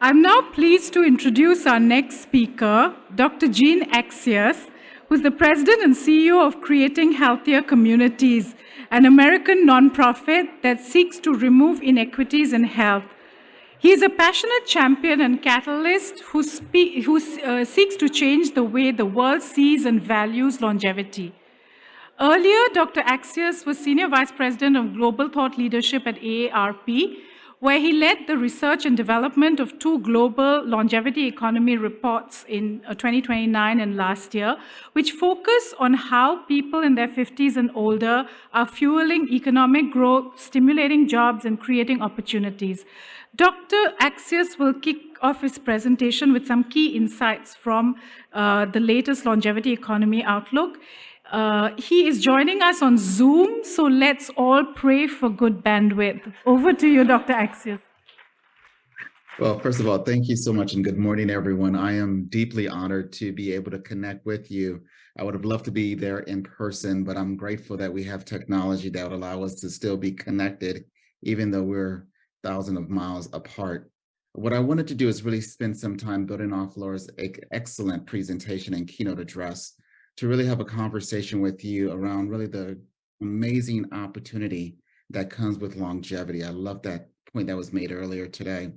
I'm now pleased to introduce our next speaker, Dr. Jean Accius, who's the president and CEO of Creating Healthier Communities, an American nonprofit that seeks to remove inequities in health. He is a passionate champion and catalyst who seeks to change the way the world sees and values longevity. Earlier, Dr. Accius was Senior Vice President of Global Thought Leadership at AARP, where he led the research and development of two global longevity economy reports in 2029 and last year, which focus on how people in their 50s and older are fueling economic growth, stimulating jobs, and creating opportunities. Dr. Accius will kick off his presentation with some key insights from the latest longevity economy outlook. He is joining us on Zoom, so let's all pray for good bandwidth. Over to you, Dr. Accius. Well, first of all, thank you so much and good morning, everyone. I am deeply honored to be able to connect with you. I would have loved to be there in person, but I'm grateful that we have technology that would allow us to still be connected, even though we're thousands of miles apart. What I wanted to do is really spend some time building off Laura's excellent presentation and keynote address to really have a conversation with you around really the amazing opportunity that comes with longevity. I love that point that was made earlier today.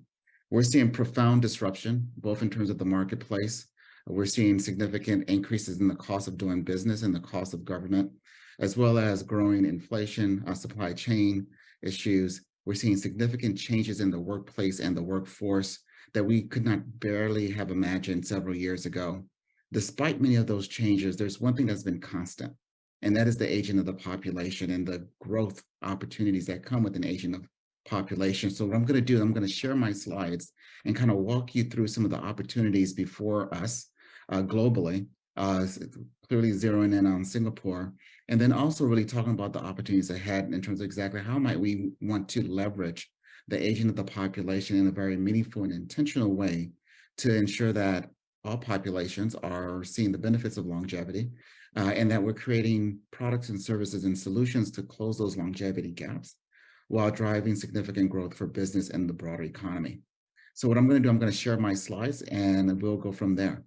We're seeing profound disruption, both in terms of the marketplace. We're seeing significant increases in the cost of doing business and the cost of government, as well as growing inflation, supply chain issues. We're seeing significant changes in the workplace and the workforce that we could not barely have imagined several years ago. Despite many of those changes, there's one thing that's been constant, and that is the aging of the population and the growth opportunities that come with an aging of population. So what I'm going to do, I'm going to share my slides and kind of walk you through some of the opportunities before us globally, clearly zeroing in on Singapore, and then also really talking about the opportunities ahead in terms of exactly how might we want to leverage the aging of the population in a very meaningful and intentional way to ensure that all populations are seeing the benefits of longevity and that we're creating products and services and solutions to close those longevity gaps while driving significant growth for business and the broader economy. So what I'm going to do, I'm going to share my slides and we'll go from there.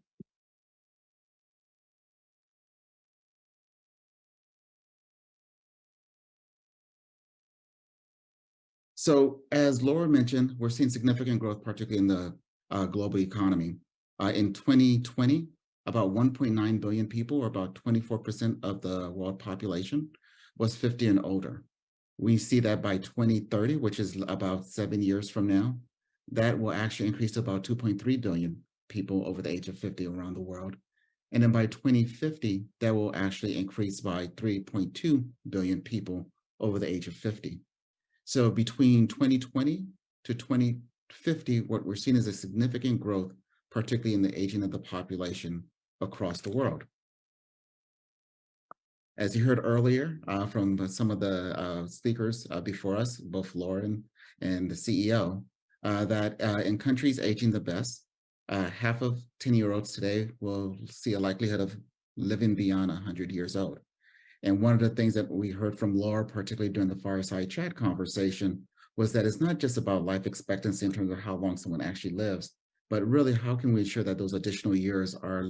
So as Laura mentioned, we're seeing significant growth, particularly in the global economy. In 2020, about 1.9 billion people, or about 24% of the world population, was 50 and older. We see that by 2030, which is about 7 years from now, that will actually increase to about 2.3 billion people over the age of 50 around the world. And then by 2050, that will actually increase by 3.2 billion people over the age of 50. So between 2020 to 2050, what we're seeing is a significant growth, particularly in the aging of the population across the world. As you heard earlier from some of the speakers before us, both Lauren and the CEO, that in countries aging the best, half of 10-year-olds today will see a likelihood of living beyond 100 years old. And one of the things that we heard from Laura, particularly during the fireside chat conversation, was that it's not just about life expectancy in terms of how long someone actually lives, but really how can we ensure that those additional years are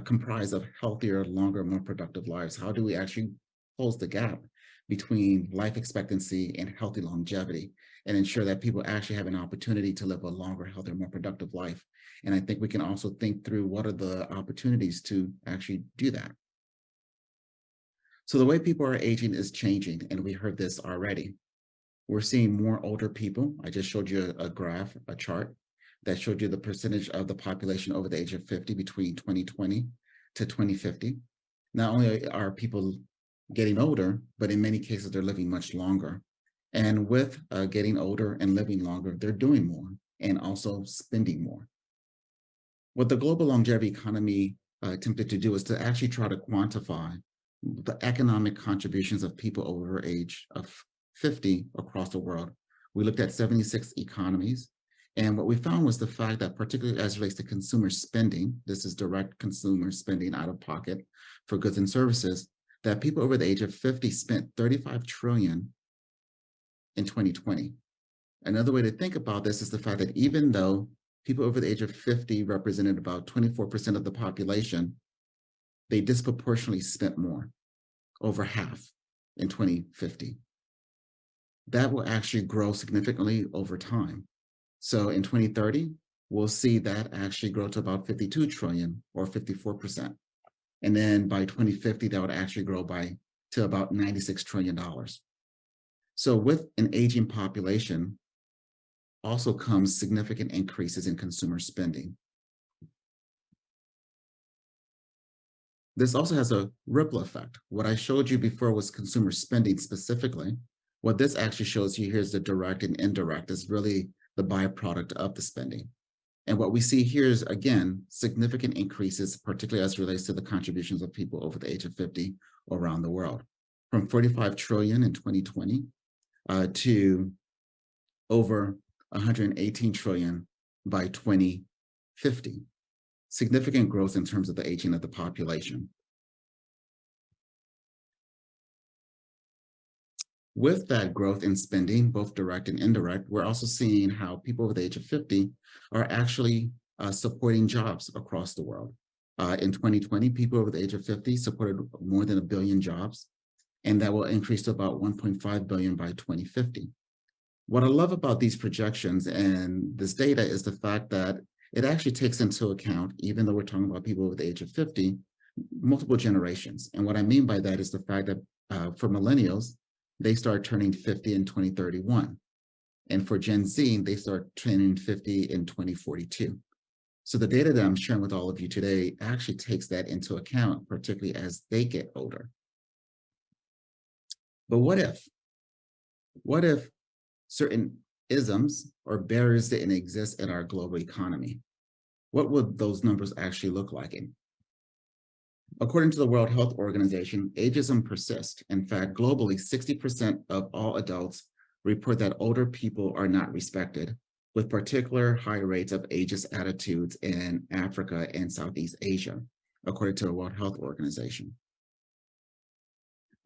comprised of healthier, longer, more productive lives? How do we actually close the gap between life expectancy and healthy longevity and ensure that people actually have an opportunity to live a longer, healthier, more productive life? And I think we can also think through what are the opportunities to actually do that. So the way people are aging is changing, and we heard this already. We're seeing more older people. I just showed you a graph, a chart that showed you the percentage of the population over the age of 50 between 2020 to 2050. Not only are people getting older, but in many cases, they're living much longer. And with getting older and living longer, they're doing more and also spending more. What the global longevity economy attempted to do is to actually try to quantify the economic contributions of people over age of 50 across the world. We looked at 76 economies. And what we found was the fact that, particularly as it relates to consumer spending, this is direct consumer spending out of pocket for goods and services, that people over the age of 50 spent 35 trillion in 2020. Another way to think about this is the fact that even though people over the age of 50 represented about 24% of the population. They disproportionately spent more, over half in 2050. That will actually grow significantly over time. So in 2030, we'll see that actually grow to about 52 trillion or 54%. And then by 2050, that would actually grow to about $96 trillion. So with an aging population also comes significant increases in consumer spending. This also has a ripple effect. What I showed you before was consumer spending specifically. What this actually shows you here is the direct and indirect is really the byproduct of the spending. And what we see here is, again, significant increases, particularly as it relates to the contributions of people over the age of 50 around the world, from 45 trillion in 2020 to over 118 trillion by 2050. Significant growth in terms of the aging of the population. With that growth in spending, both direct and indirect, we're also seeing how people over the age of 50 are actually supporting jobs across the world. In 2020, people over the age of 50 supported more than 1 billion jobs, and that will increase to about 1.5 billion by 2050. What I love about these projections and this data is the fact that it actually takes into account, even though we're talking about people over the age of 50, multiple generations. And what I mean by that is the fact that for millennials, they start turning 50 in 2031. And for Gen Z, they start turning 50 in 2042. So the data that I'm sharing with all of you today actually takes that into account, particularly as they get older. But what if certain isms or barriers didn't exist in our global economy? What would those numbers actually look like? According to the World Health Organization, ageism persists. In fact, globally, 60% of all adults report that older people are not respected, with particular high rates of ageist attitudes in Africa and Southeast Asia, according to the World Health Organization.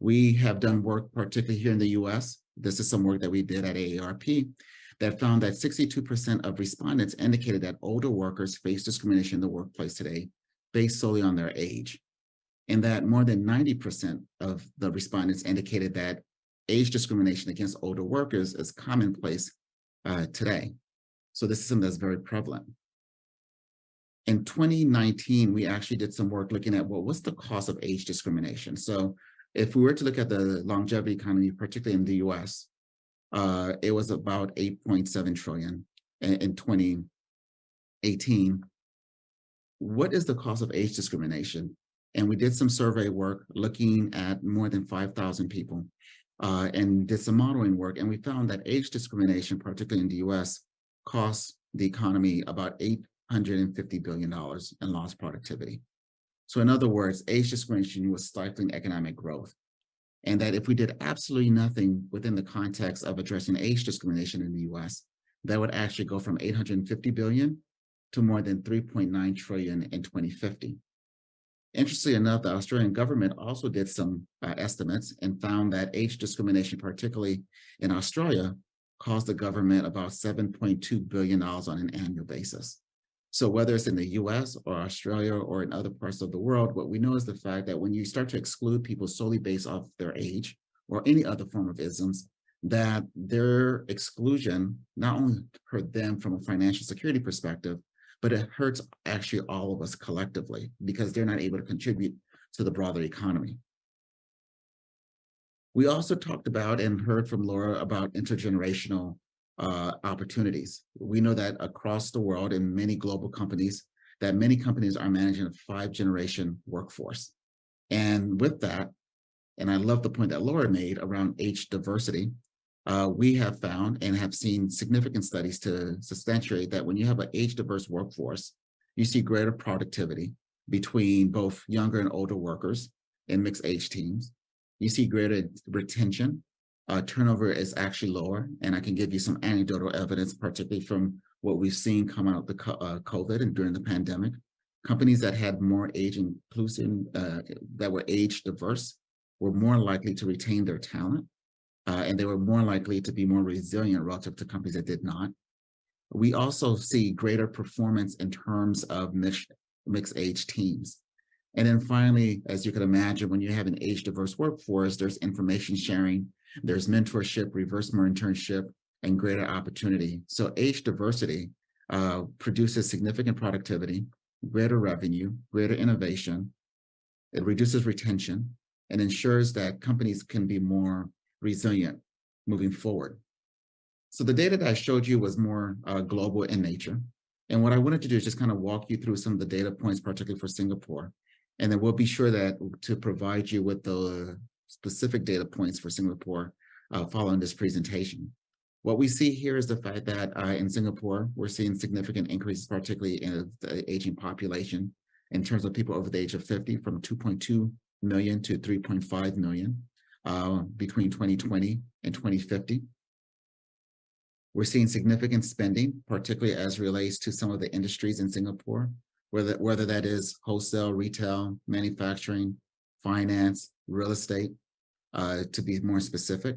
We have done work, particularly here in the US. This is some work that we did at AARP that found that 62% of respondents indicated that older workers face discrimination in the workplace today based solely on their age. And that more than 90% of the respondents indicated that age discrimination against older workers is commonplace today. So this is something that's very prevalent. In 2019, we actually did some work looking at, well, what's the cause of age discrimination? So if we were to look at the longevity economy, particularly in the US, it was about 8.7 trillion in 2018. What is the cause of age discrimination? And we did some survey work looking at more than 5,000 people and did some modeling work. And we found that age discrimination, particularly in the US, costs the economy about $850 billion in lost productivity. So in other words, age discrimination was stifling economic growth. And that if we did absolutely nothing within the context of addressing age discrimination in the US, that would actually go from 850 billion to more than 3.9 trillion in 2050. Interestingly enough, the Australian government also did some estimates and found that age discrimination, particularly in Australia, cost the government about $7.2 billion on an annual basis. So whether it's in the US or Australia or in other parts of the world, what we know is the fact that when you start to exclude people solely based off their age or any other form of isms, that their exclusion not only hurt them from a financial security perspective, but it hurts actually all of us collectively because they're not able to contribute to the broader economy. We also talked about and heard from Laura about intergenerational opportunities. We know that across the world in many global companies, that many companies are managing a 5-generation workforce. And with that, and I love the point that Laura made around age diversity, we have found and have seen significant studies to substantiate that when you have an age-diverse workforce, you see greater productivity between both younger and older workers in mixed age teams. You see greater retention. Turnover is actually lower, and I can give you some anecdotal evidence, particularly from what we've seen come out of the COVID and during the pandemic. Companies that had more age inclusive, that were age diverse, were more likely to retain their talent. And they were more likely to be more resilient relative to companies that did not. We also see greater performance in terms of mixed age teams. And then finally, as you can imagine, when you have an age diverse workforce, there's information sharing, there's mentorship, reverse mentorship, and greater opportunity. So age diversity produces significant productivity, greater revenue, greater innovation. It reduces retention and ensures that companies can be more resilient moving forward. So the data that I showed you was more global in nature. And what I wanted to do is just kind of walk you through some of the data points, particularly for Singapore. And then we'll be sure that to provide you with the specific data points for Singapore following this presentation. What we see here is the fact that in Singapore, we're seeing significant increases, particularly in the aging population, in terms of people over the age of 50, from 2.2 million to 3.5 million between 2020 and 2050. We're seeing significant spending, particularly as relates to some of the industries in Singapore, whether that is wholesale, retail, manufacturing, finance, real estate, to be more specific.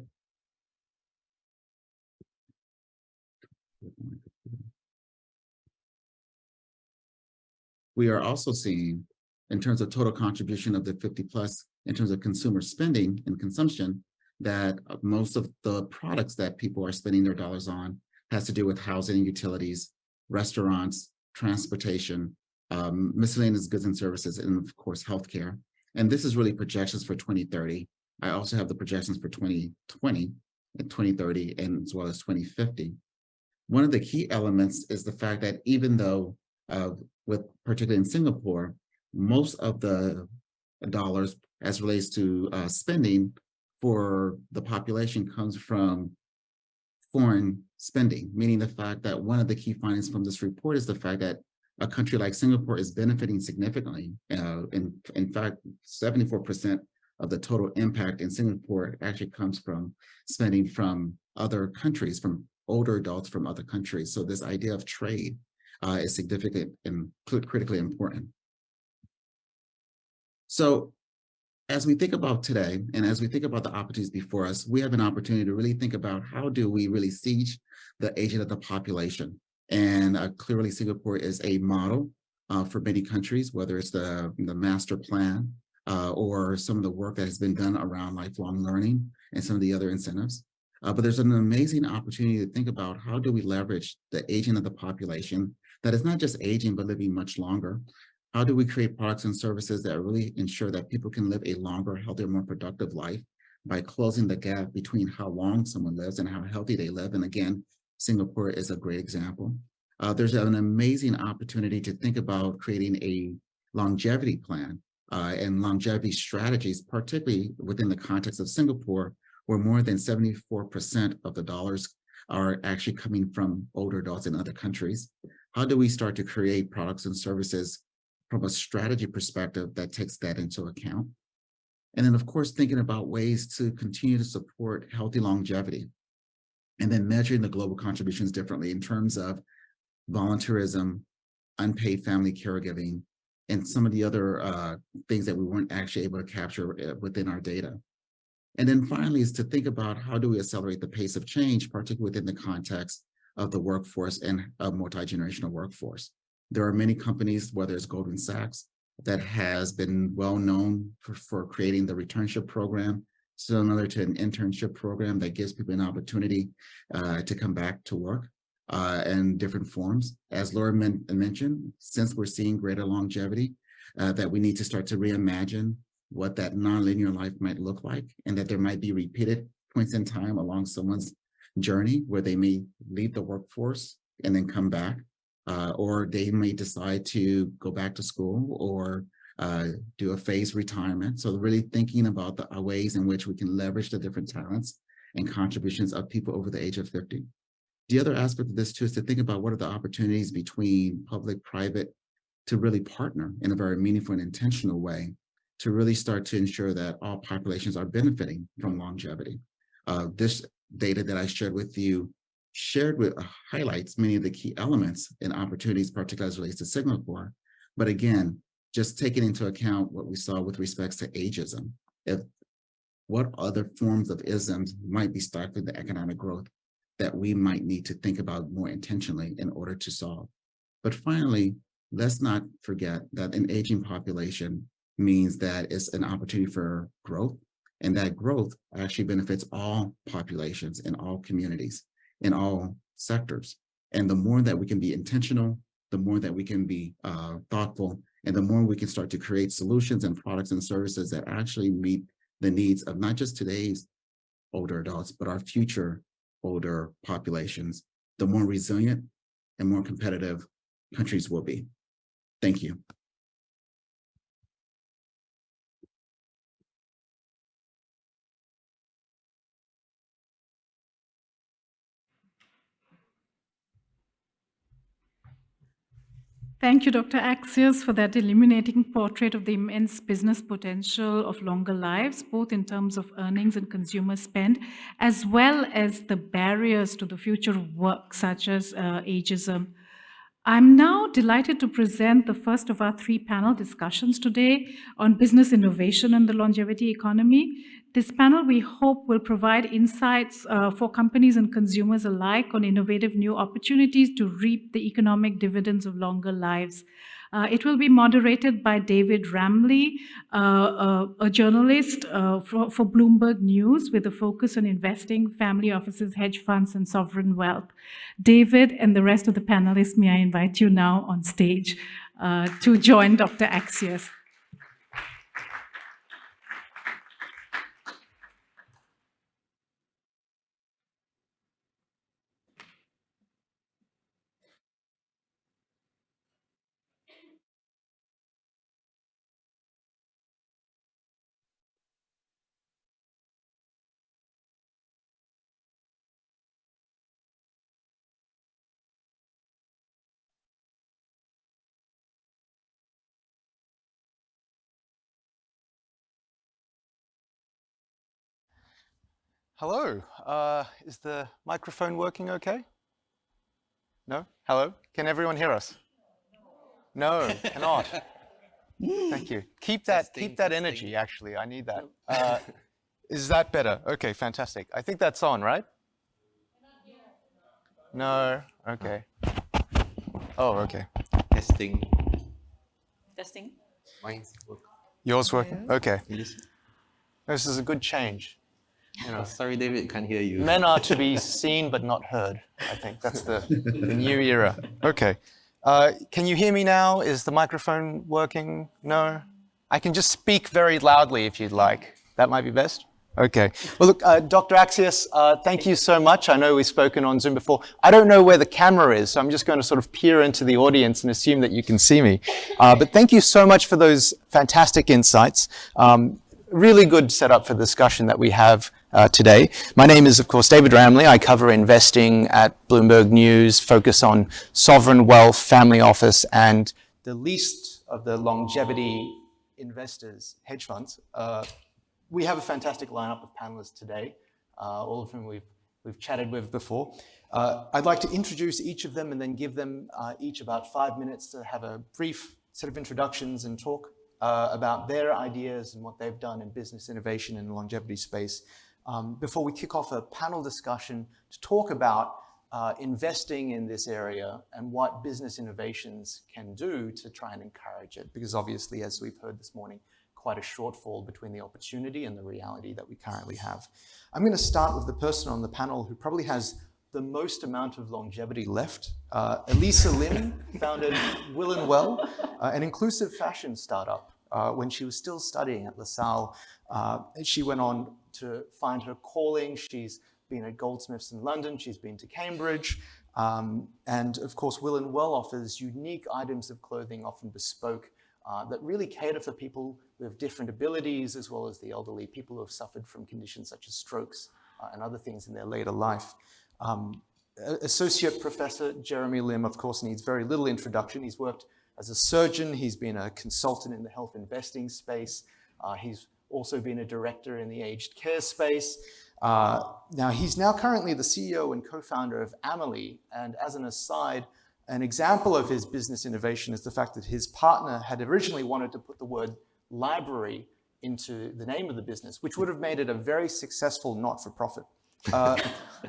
We are also seeing, in terms of total contribution of the 50 plus, in terms of consumer spending and consumption, that most of the products that people are spending their dollars on has to do with housing and utilities, restaurants, transportation, miscellaneous goods and services, and of course, healthcare. And this is really projections for 2030. I also have the projections for 2020 and 2030, and as well as 2050. One of the key elements is the fact that even though, particularly in Singapore, most of the dollars as relates to spending for the population comes from foreign spending, meaning the fact that one of the key findings from this report is the fact that a country like Singapore is benefiting significantly. In fact, 74% of the total impact in Singapore actually comes from spending from other countries, from older adults from other countries. So this idea of trade is significant and critically important. So as we think about today, and as we think about the opportunities before us, we have an opportunity to really think about how do we really siege the aging of the population. And clearly Singapore is a model for many countries, whether it's the master plan or some of the work that has been done around lifelong learning and some of the other incentives. But there's an amazing opportunity to think about how do we leverage the aging of the population that is not just aging, but living much longer. How do we create products and services that really ensure that people can live a longer, healthier, more productive life by closing the gap between how long someone lives and how healthy they live? And again, Singapore is a great example. There's an amazing opportunity to think about creating a longevity plan and longevity strategies, particularly within the context of Singapore, where more than 74% of the dollars are actually coming from older adults in other countries. How do we start to create products and services from a strategy perspective that takes that into account? And then, of course, thinking about ways to continue to support healthy longevity, and then measuring the global contributions differently in terms of volunteerism, unpaid family caregiving, and some of the other things that we weren't actually able to capture within our data. And then finally is to think about how do we accelerate the pace of change, particularly within the context of the workforce and a multi-generational workforce. There are many companies, whether it's Goldman Sachs, that has been well known for creating the returnship program, similar to an internship program that gives people an opportunity to come back to work in different forms. As Laura mentioned, since we're seeing greater longevity, that we need to start to reimagine what that nonlinear life might look like, and that there might be repeated points in time along someone's journey where they may leave the workforce and then come back. Or they may decide to go back to school or do a phased retirement. So really thinking about the ways in which we can leverage the different talents and contributions of people over the age of 50. The other aspect of this too is to think about what are the opportunities between public, private, to really partner in a very meaningful and intentional way to really start to ensure that all populations are benefiting from longevity. This data that I shared with you highlights many of the key elements and opportunities, particularly as it relates to Singapore. But again, just taking into account what we saw with respects to ageism, what other forms of isms might be stifling the economic growth that we might need to think about more intentionally in order to solve. But finally, let's not forget that an aging population means that it's an opportunity for growth, and that growth actually benefits all populations in all communities, in all sectors. And the more that we can be intentional, the more that we can be thoughtful, and the more we can start to create solutions and products and services that actually meet the needs of not just today's older adults, but our future older populations, the more resilient and more competitive countries will be. Thank you. Thank you, Dr. Accius, for that illuminating portrait of the immense business potential of longer lives, both in terms of earnings and consumer spend, as well as the barriers to the future of work, such as ageism. I'm now delighted to present the first of our 3 panel discussions today on business innovation and the longevity economy. This panel, we hope, will provide insights for companies and consumers alike on innovative new opportunities to reap the economic dividends of longer lives. It will be moderated by David Ramley, a journalist for Bloomberg News with a focus on investing, family offices, hedge funds, and sovereign wealth. David and the rest of the panelists, may I invite you now on stage to join Dr. Accius. Hello, is the microphone working okay? No? Hello? Can everyone hear us? No, cannot. Thank you. Keep that energy, actually. I need that. Is that better? Okay, fantastic. I think that's on, right? No? Okay. Oh, okay. Testing. Testing. Mine's work. Yours working? Okay. Yes. This is a good change. You know, Sorry, David, can't hear you. men are to be seen but not heard. I think that's the new era. Okay. Can you hear me now? Is the microphone working? No? I can just speak very loudly if you'd like. That might be best? Okay. Well, look, Dr. Accius, thank you so much. I know we've spoken on Zoom before. I don't know where the camera is, so I'm just going to sort of peer into the audience and assume that you can see me. But thank you so much for those fantastic insights. Really good setup for the discussion that we have today. My name is, of course, David Ramley. I cover investing at Bloomberg News, focus on sovereign wealth, family office, and the least of the longevity investors, hedge funds. We have a fantastic lineup of panelists today, all of whom we've chatted with before. I'd like to introduce each of them and then give them each about 5 minutes to have a brief set of introductions and talk about their ideas and what they've done in business innovation and longevity space before we kick off a panel discussion to talk about investing in this area and what business innovations can do to try and encourage it. Because obviously, as we've heard this morning, quite a shortfall between the opportunity and the reality that we currently have. I'm going to start with the person on the panel who probably has the most amount of longevity left. Elisa Lim founded Will & Well, an inclusive fashion startup. When she was still studying at LaSalle, she went on to find her calling. She's been at Goldsmiths in London. She's been to Cambridge. And of course, Will & Well offers unique items of clothing, often bespoke, that really cater for people with different abilities, as well as the elderly, people who have suffered from conditions such as strokes and other things in their later life. Associate Professor Jeremy Lim, of course, needs very little introduction. He's worked as a surgeon. He's been a consultant in the health investing space. He's also been a director in the aged care space. Now, he's now currently the CEO and co-founder of Amelie. And as an aside, an example of his business innovation is the fact that his partner had originally wanted to put the word library into the name of the business, which would have made it a very successful not-for-profit.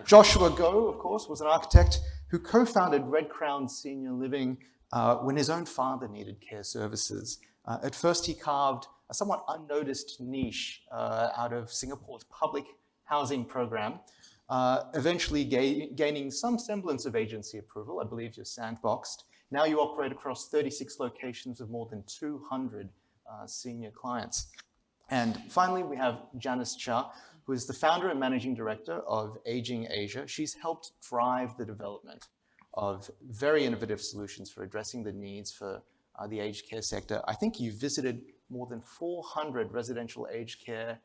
Joshua Go, of course, was an architect who co-founded Red Crown Senior Living when his own father needed care services. At first, he carved a somewhat unnoticed niche out of Singapore's public housing program, eventually gaining some semblance of agency approval. I believe you're sandboxed. Now you operate across 36 locations with more than 200 senior clients. And finally, we have Janice Cha, who is the founder and managing director of Aging Asia. She's helped drive the development of very innovative solutions for addressing the needs for the aged care sector. I think you visited more than 400 residential aged care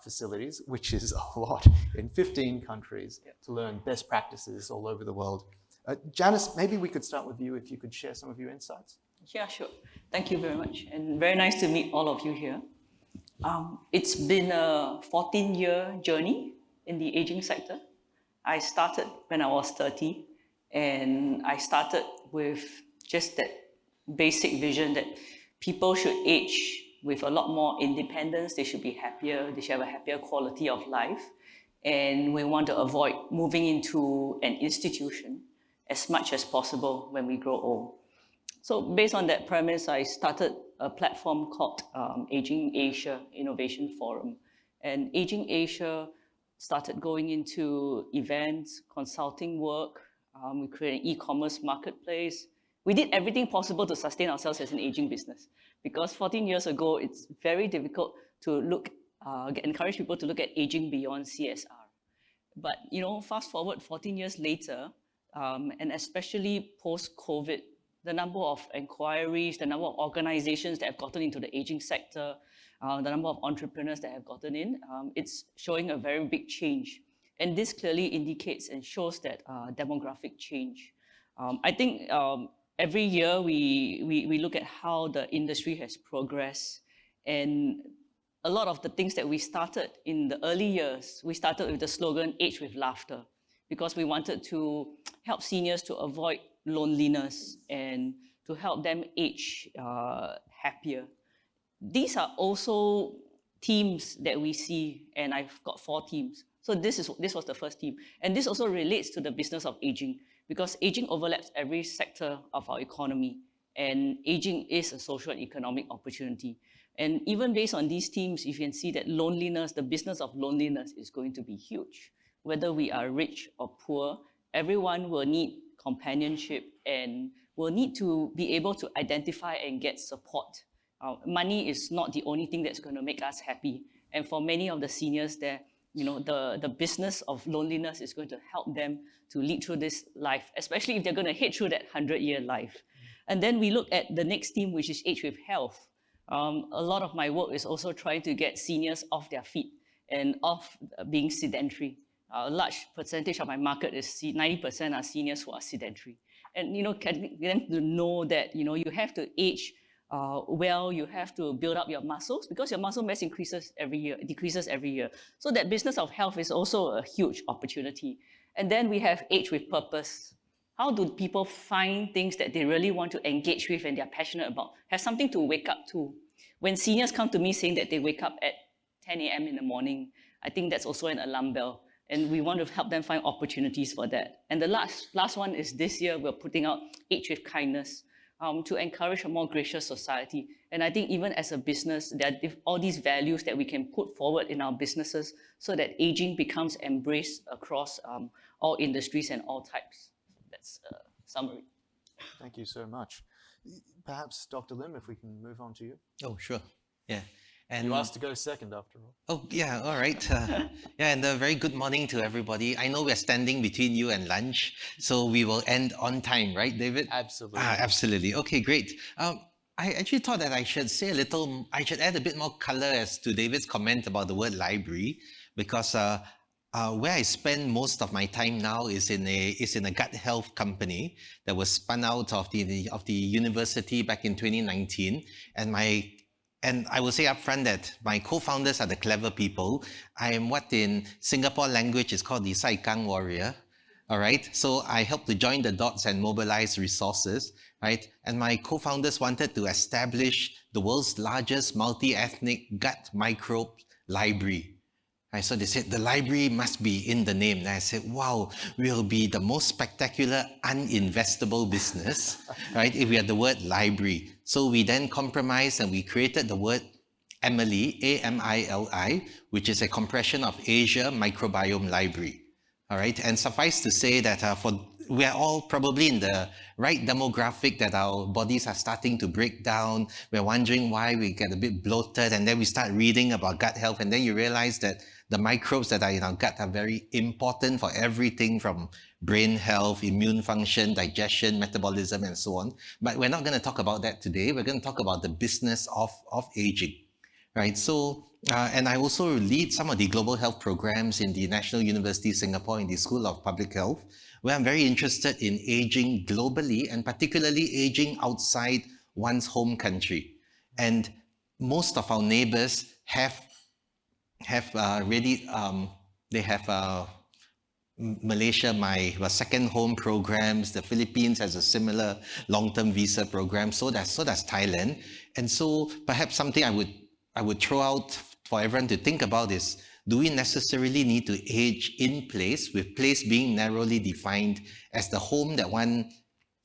facilities, which is a lot, in 15 countries to learn best practices all over the world. Janice, maybe we could start with you if you could share some of your insights. Yeah, sure. Thank you very much. And very nice to meet all of you here. It's been a 14-year journey in the aging sector. I started when I was 30, and I started with just that basic vision that people should age with a lot more independence, they should be happier, they should have a happier quality of life, and we want to avoid moving into an institution as much as possible when we grow old. So based on that premise, I started a platform called Aging Asia Innovation Forum. And Aging Asia started going into events, consulting work. We created an e-commerce marketplace. We did everything possible to sustain ourselves as an aging business, because 14 years ago, it's very difficult to encourage people to look at aging beyond CSR. But fast forward 14 years later, and especially post-COVID, the number of inquiries, the number of organizations that have gotten into the aging sector, the number of entrepreneurs that have gotten in, it's showing a very big change. And this clearly indicates and shows that demographic change. I think every year we look at how the industry has progressed, and a lot of the things that we started in the early years, we started with the slogan, Age with Laughter, because we wanted to help seniors to avoid loneliness and to help them age happier. These are also themes that we see, and I've got 4 themes. So this was the first theme. And this also relates to the business of aging, because aging overlaps every sector of our economy, and aging is a social and economic opportunity. And even based on these themes, you can see that loneliness, the business of loneliness is going to be huge. Whether we are rich or poor, everyone will need companionship and will need to be able to identify and get support. Money is not the only thing that's going to make us happy. And for many of the seniors there, the business of loneliness is going to help them to lead through this life, especially if they're going to head through that 100-year life. And then we look at the next theme, which is age with health. A lot of my work is also trying to get seniors off their feet and off being sedentary. A large percentage of my market is 90% are seniors who are sedentary. And getting them to know that you have to age well, you have to build up your muscles, because your muscle mass decreases every year. So that business of health is also a huge opportunity. And then we have age with purpose. How do people find things that they really want to engage with and they're passionate about, have something to wake up to? When seniors come to me saying that they wake up at 10 a.m. in the morning, I think that's also an alarm bell. And we want to help them find opportunities for that. And the last one is this year, we're putting out Age with Kindness to encourage a more gracious society. And I think even as a business, there are all these values that we can put forward in our businesses so that aging becomes embraced across all industries and all types. That's a summary. Thank you so much. Perhaps, Dr. Lim, if we can move on to you. Oh, sure. Yeah. And you asked to go second after all. Oh, yeah, all right. And a very good morning to everybody. I know we're standing between you and lunch, so we will end on time, right, David? Absolutely. Absolutely. Okay, great. I actually thought that I should add a bit more color as to David's comment about the word library, because where I spend most of my time now is in a gut health company that was spun out of the university back in 2019, and I will say up front that my co-founders are the clever people. I am what in Singapore language is called the Sai Kang warrior. All right. So I help to join the dots and mobilize resources. Right. And my co-founders wanted to establish the world's largest multi-ethnic gut microbe library. Right, so they said the library must be in the name. And I said, wow, we'll be the most spectacular uninvestable business, right, if we had the word library. So we then compromised and we created the word Emily, A-M-I-L-I, which is a compression of Asia Microbiome Library. All right, and suffice to say that we are all probably in the right demographic that our bodies are starting to break down. We're wondering why we get a bit bloated, and then we start reading about gut health, and then you realize that the microbes that are in our gut are very important for everything from brain health, immune function, digestion, metabolism, and so on. But we're not going to talk about that today. We're going to talk about the business of aging. Right, so, and I also lead some of the global health programs in the National University of Singapore in the School of Public Health, where I'm very interested in aging globally and particularly aging outside one's home country. And most of our neighbors have Malaysia, my second home programs. The Philippines has a similar long-term visa program. So does Thailand. And so perhaps something I would throw out for everyone to think about is, do we necessarily need to age in place, with place being narrowly defined as the home that one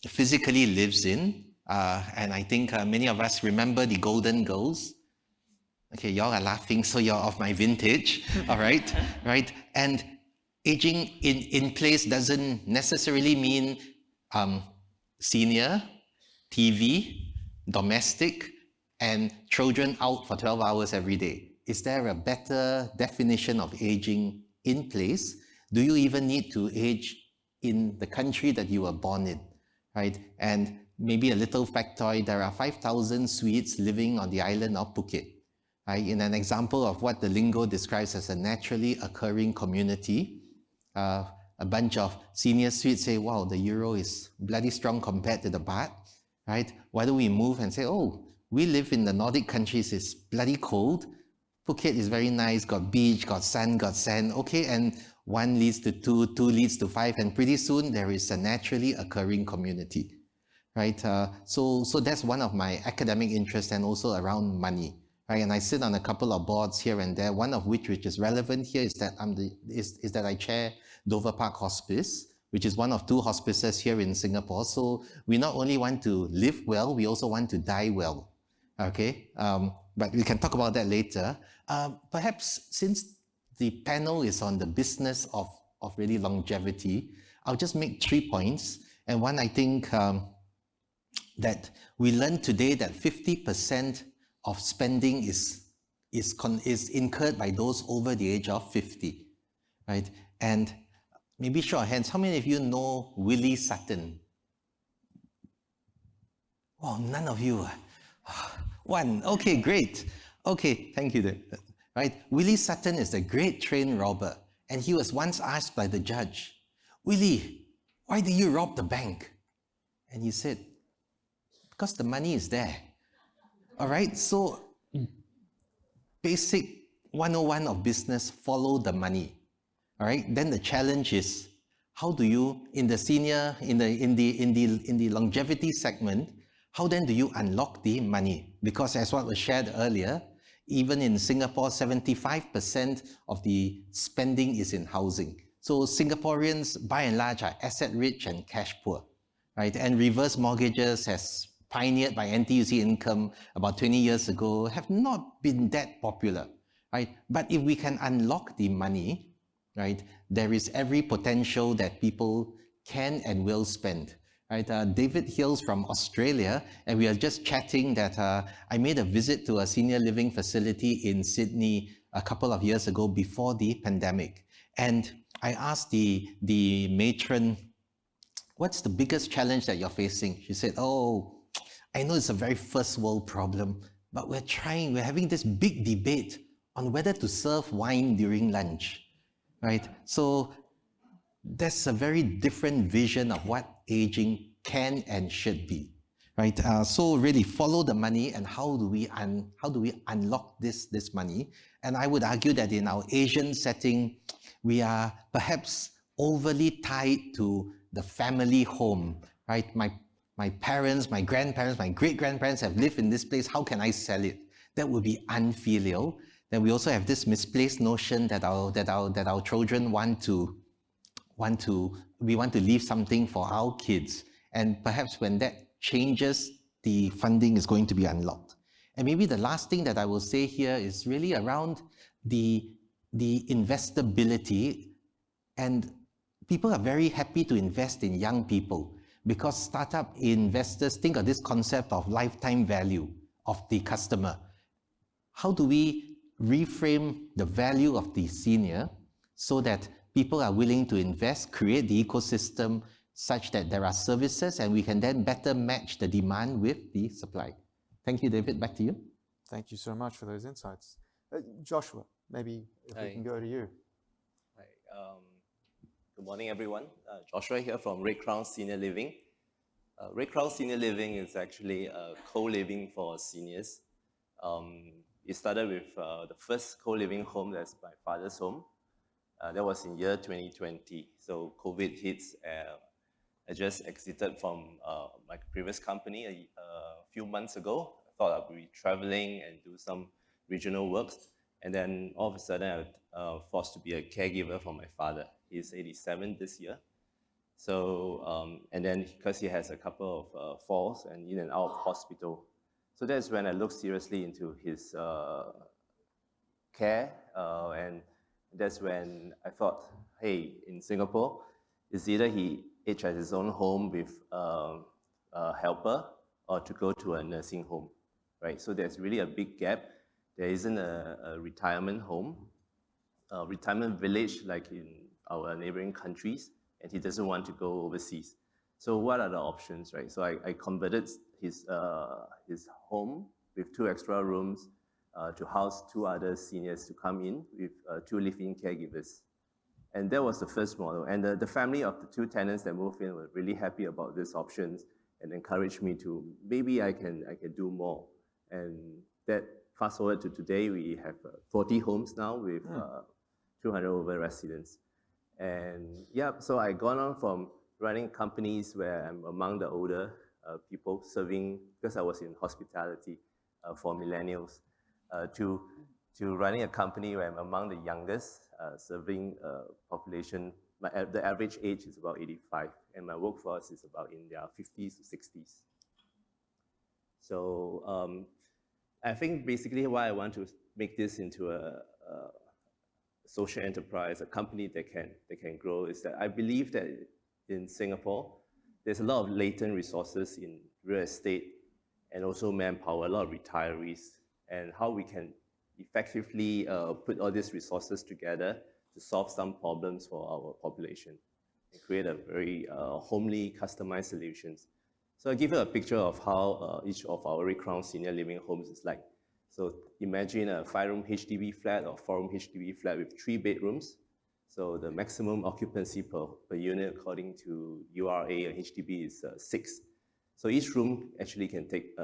physically lives in? And I think many of us remember the Golden Girls. Okay, y'all are laughing, so you're of my vintage, all right? Right? And aging in place doesn't necessarily mean senior, TV, domestic, and children out for 12 hours every day. Is there a better definition of aging in place? Do you even need to age in the country that you were born in, right? And maybe a little factoid, there are 5,000 Swedes living on the island of Phuket, right? In an example of what the lingo describes as a naturally occurring community, a bunch of senior Swedes say, wow, the euro is bloody strong compared to the baht, right? Why don't we move and say, oh, we live in the Nordic countries, it's bloody cold. Phuket is very nice, got beach, got sun, got sand. Okay, and 1 leads to 2, 2 leads to 5, and pretty soon there is a naturally occurring community, right? So that's one of my academic interests, and also around money, right? And I sit on a couple of boards here and there, one of which is relevant here is that that I chair Dover Park Hospice, which is one of 2 hospices here in Singapore. So we not only want to live well, we also want to die well. Okay, but we can talk about that later. Perhaps since the panel is on the business of really longevity, I'll just make 3 points. And one, I think that we learned today that 50% of spending is incurred by those over the age of 50, right? And maybe show of hands, how many of you know Willie Sutton? Oh, none of you. 1. Okay, great. Okay, thank you. Right, Willie Sutton is a great train robber, and he was once asked by the judge, Willie, why did you rob the bank? And he said, because the money is there. All right, so basic 101 of business, follow the money. All right, then the challenge is, how do you, in the longevity segment, how then do you unlock the money? Because as what was shared earlier, even in Singapore, 75% of the spending is in housing. So Singaporeans, by and large, are asset rich and cash poor, right? And reverse mortgages, as pioneered by NTUC Income about 20 years ago, have not been that popular, right? But if we can unlock the money, right, there is every potential that people can and will spend. Right, David Hills from Australia, and we are just chatting that I made a visit to a senior living facility in Sydney a couple of years ago before the pandemic. And I asked the matron, what's the biggest challenge that you're facing? She said, oh, I know it's a very first world problem, but we're having this big debate on whether to serve wine during lunch, right? So that's a very different vision of what aging can and should be, right? So really follow the money, and how do we unlock this money? And I would argue that in our Asian setting, we are perhaps overly tied to the family home, right? My parents, my grandparents, my great-grandparents have lived in this place. How can I sell it? That would be unfilial. Then we also have this misplaced notion that our children want to leave something for our kids. And perhaps when that changes, the funding is going to be unlocked. And maybe the last thing that I will say here is really around the investability. And people are very happy to invest in young people because startup investors think of this concept of lifetime value of the customer. How do we reframe the value of the senior so that people are willing to invest, create the ecosystem such that there are services and we can then better match the demand with the supply? Thank you, David. Back to you. Thank you so much for those insights. Joshua, maybe if we can go to you. Hi, good morning, everyone. Joshua here from Red Crown Senior Living. Red Crown Senior Living is actually co-living for seniors. It started with the first co-living home, that's my father's home. That was in year 2020. So COVID hits. I just exited from my previous company a few months ago. I thought I'd be traveling and do some regional works. And then all of a sudden, I was forced to be a caregiver for my father. He's 87 this year. So, and then because he has a couple of falls and in and out of hospital. So that's when I looked seriously into his care. And that's when I thought, hey, in Singapore, it's either he each has his own home with a helper or to go to a nursing home, right? So there's really a big gap. There isn't a retirement home, a retirement village like in our neighboring countries, and he doesn't want to go overseas. So what are the options, right? So I converted his home with 2 extra rooms to house 2 other seniors to come in with 2 live-in caregivers. And that was the first model. And the family of the 2 tenants that moved in were really happy about these options and encouraged me to, maybe I can do more. And that, fast forward to today, we have 40 homes now with 200 over residents. And yeah, so I gone on from running companies where I'm among the older people serving, because I was in hospitality for millennials, to running a company where I'm among the youngest, serving population. The average age is about 85, and my workforce is about in their 50s to 60s. So I think basically why I want to make this into a social enterprise, a company that can grow, is that I believe that in Singapore, there's a lot of latent resources in real estate and also manpower, a lot of retirees, and how we can effectively put all these resources together to solve some problems for our population and create a very homely, customized solutions. So I'll give you a picture of how each of our Red Crown Senior Living homes is like. So imagine a 5-room HDB flat or 4-room HDB flat with 3 bedrooms. So the maximum occupancy per unit according to URA or HDB is 6. So each room actually can take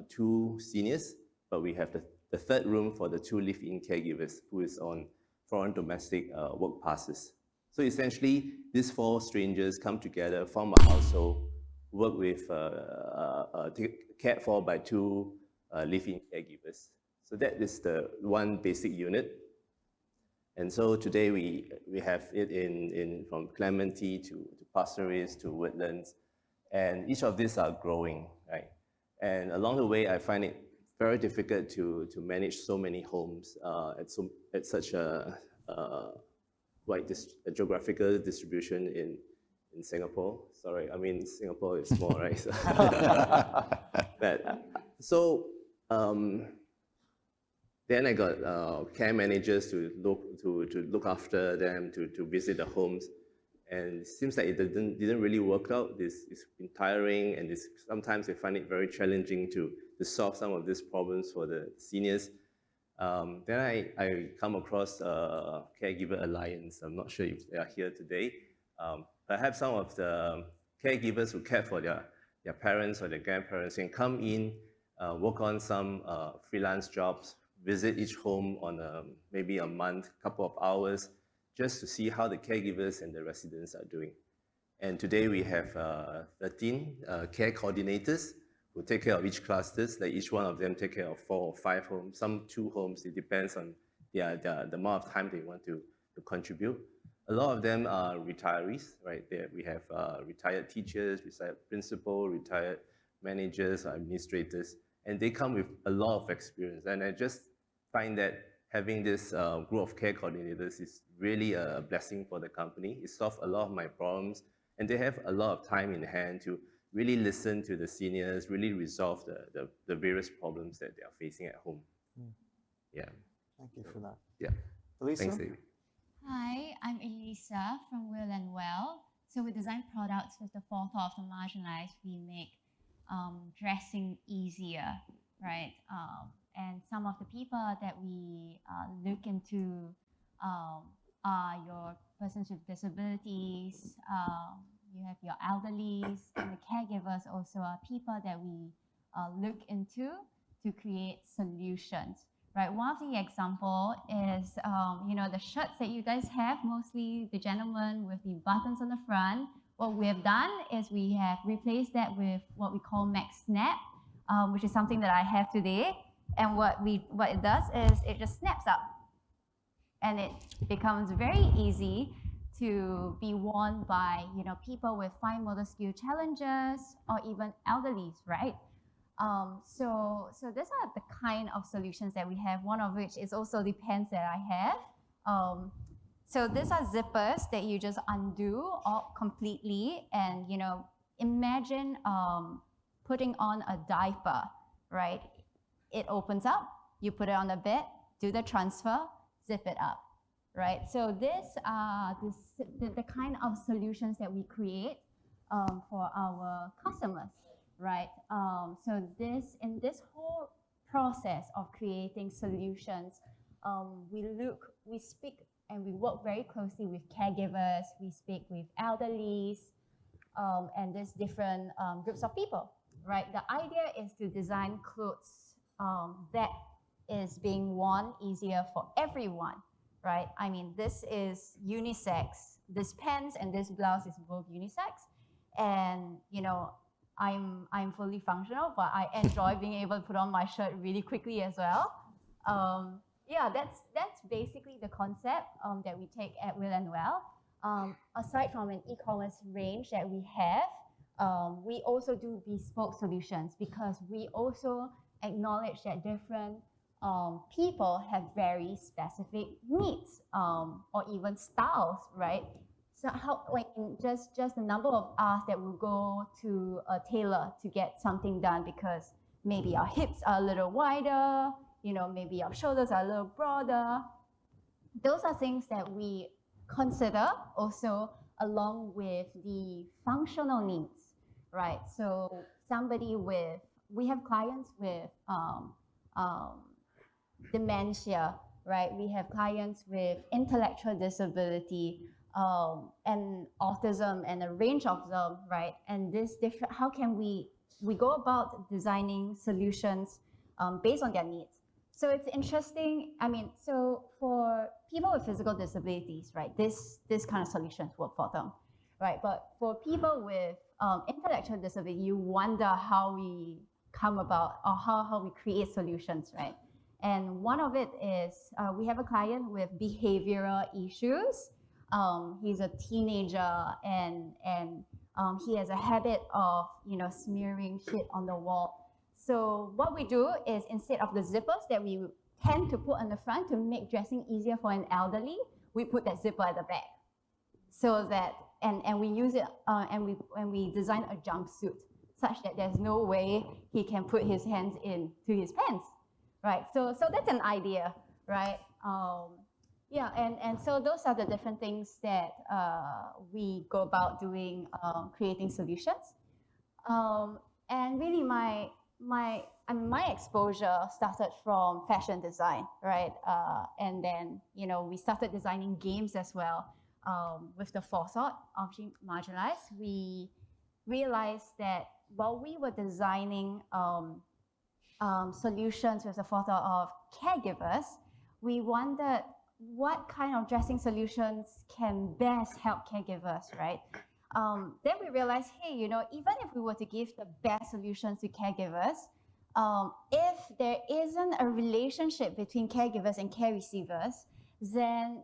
2 seniors, but we have the 3rd room for the 2 live-in caregivers who is on foreign domestic work passes. So essentially, these 4 strangers come together, form a household, work with cared for by 2 live-in caregivers. So that is the one basic unit. And so today we have it in from Clementi to Pasir Ris to Woodlands, and each of these are growing, right? And along the way, I find it very difficult to manage so many homes at such a wide geographical distribution in Singapore. Sorry, I mean Singapore is small, right? So, then I got care managers to look after them, to visit the homes, and it seems like it didn't really work out. It's been tiring, and sometimes I find it very challenging to solve some of these problems for the seniors. Then I come across Caregiver Alliance. I'm not sure if they are here today. Perhaps some of the caregivers who care for their parents or their grandparents can come in, work on some freelance jobs, visit each home on maybe a month, couple of hours, just to see how the caregivers and the residents are doing. And today we have 13 care coordinators who take care of each clusters, like each one of them take care of 4 or 5 homes, some 2 homes. It depends on the amount of time they want to contribute. A lot of them are retirees, right? We have retired teachers, retired principal, retired managers, administrators, and they come with a lot of experience. And I just find that having this group of care coordinators is really a blessing for the company. It solves a lot of my problems, and they have a lot of time in hand to really listen to the seniors, really resolve the various problems that they are facing at home. Yeah. Thank you for that. Yeah. Elisa? Thanks, David. Hi, I'm Elisa from Will and Well. So we design products with the forethought of the marginalized. We make dressing easier, right? And some of the people that we look into are your persons with disabilities, you have your elderlies, and the caregivers also are people that we look into to create solutions. Right, one of the example is, the shirts that you guys have, mostly the gentleman with the buttons on the front. What we have done is we have replaced that with what we call Max Snap, which is something that I have today. And what it does is it just snaps up, and it becomes very easy to be worn by people with fine motor skill challenges or even elderlies, right? So these are the kind of solutions that we have, one of which is also the pants that I have. So these are zippers that you just undo all completely, and imagine putting on a diaper, right? It opens up, you put it on the bed, do the transfer, zip it up, right? So these are the kind of solutions that we create for our customers. Right. So in this whole process of creating solutions, we speak and we work very closely with caregivers. We speak with elderlies, and there's different groups of people. Right. The idea is to design clothes that is being worn easier for everyone. Right. I mean, this is unisex. This pants and this blouse is both unisex, and I'm fully functional, but I enjoy being able to put on my shirt really quickly as well. Yeah, that's basically the concept that we take at Will and Well. Aside from an e-commerce range that we have, we also do bespoke solutions because we also acknowledge that different people have very specific needs or even styles, right? So just the number of us that will go to a tailor to get something done because maybe our hips are a little wider, maybe our shoulders are a little broader. Those are things that we consider also along with the functional needs, right? So we have clients with dementia, right? We have clients with intellectual disability, and autism and a range of them, right? And how can we go about designing solutions based on their needs? So it's interesting. I mean, so for people with physical disabilities, right, this kind of solutions work for them, right? But for people with intellectual disability, you wonder how we come about or how we create solutions, right? And one of it is we have a client with behavioral issues. He's a teenager and he has a habit of smearing shit on the wall. So what we do is instead of the zippers that we tend to put on the front to make dressing easier for an elderly, we put that zipper at the back. So that and we use it and we design a jumpsuit such that there's no way he can put his hands into his pants, right? So that's an idea, right? Yeah, and so those are the different things that we go about doing, creating solutions. And really my exposure started from fashion design, right? And then, we started designing games as well. With the forethought of marginalized, we realized that while we were designing solutions with the forethought of caregivers, we wondered what kind of dressing solutions can best help caregivers, right? Then we realized, hey, even if we were to give the best solutions to caregivers, if there isn't a relationship between caregivers and care receivers, then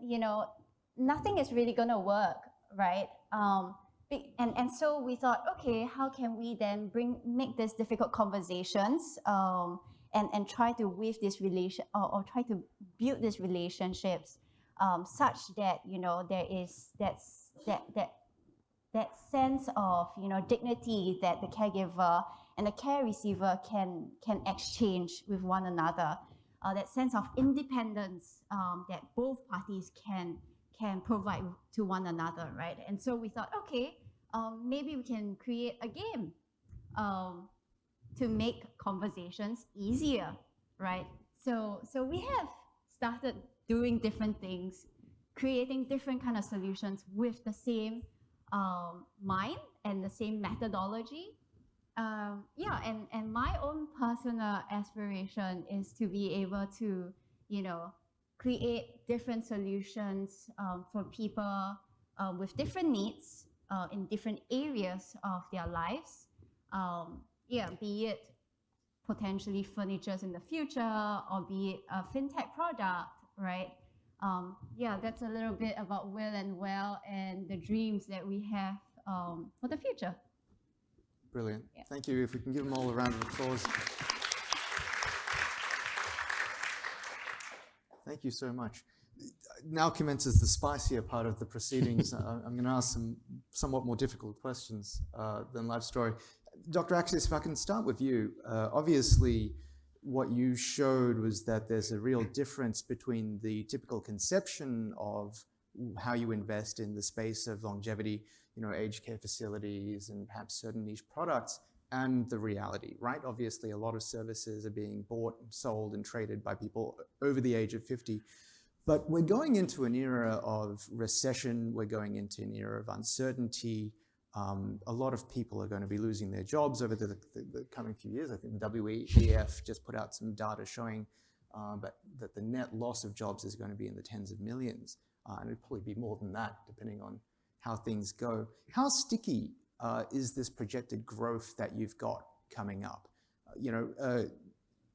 nothing is really going to work, right? And so we thought, okay, how can we then make these difficult conversations and try to weave this relation or try to build these relationships such that there is that sense of dignity that the caregiver and the care receiver can exchange with one another, that sense of independence that both parties can provide to one another, right? And so we thought, okay, maybe we can create a game to make conversations easier, right? So we have started doing different things, creating different kind of solutions with the same mind and the same methodology. Yeah, and my own personal aspiration is to be able to, create different solutions for people with different needs in different areas of their lives. Yeah, be it potentially furnitures in the future or be it a fintech product, right? Yeah, that's a little bit about Will and Well and the dreams that we have for the future. Brilliant. Yeah. Thank you. If we can give them all a round of applause. Thank you so much. Now commences the spicier part of the proceedings. I'm going to ask some somewhat more difficult questions than life story. Dr. Accius, if I can start with you. Obviously, what you showed was that there's a real difference between the typical conception of how you invest in the space of longevity, aged care facilities and perhaps certain niche products, and the reality, right? Obviously, a lot of services are being bought and sold and traded by people over the age of 50. But we're going into an era of recession. We're going into an era of uncertainty. A lot of people are going to be losing their jobs over the coming few years. I think the WEF just put out some data showing that the net loss of jobs is going to be in the tens of millions. And it'd probably be more than that, depending on how things go. How sticky is this projected growth that you've got coming up?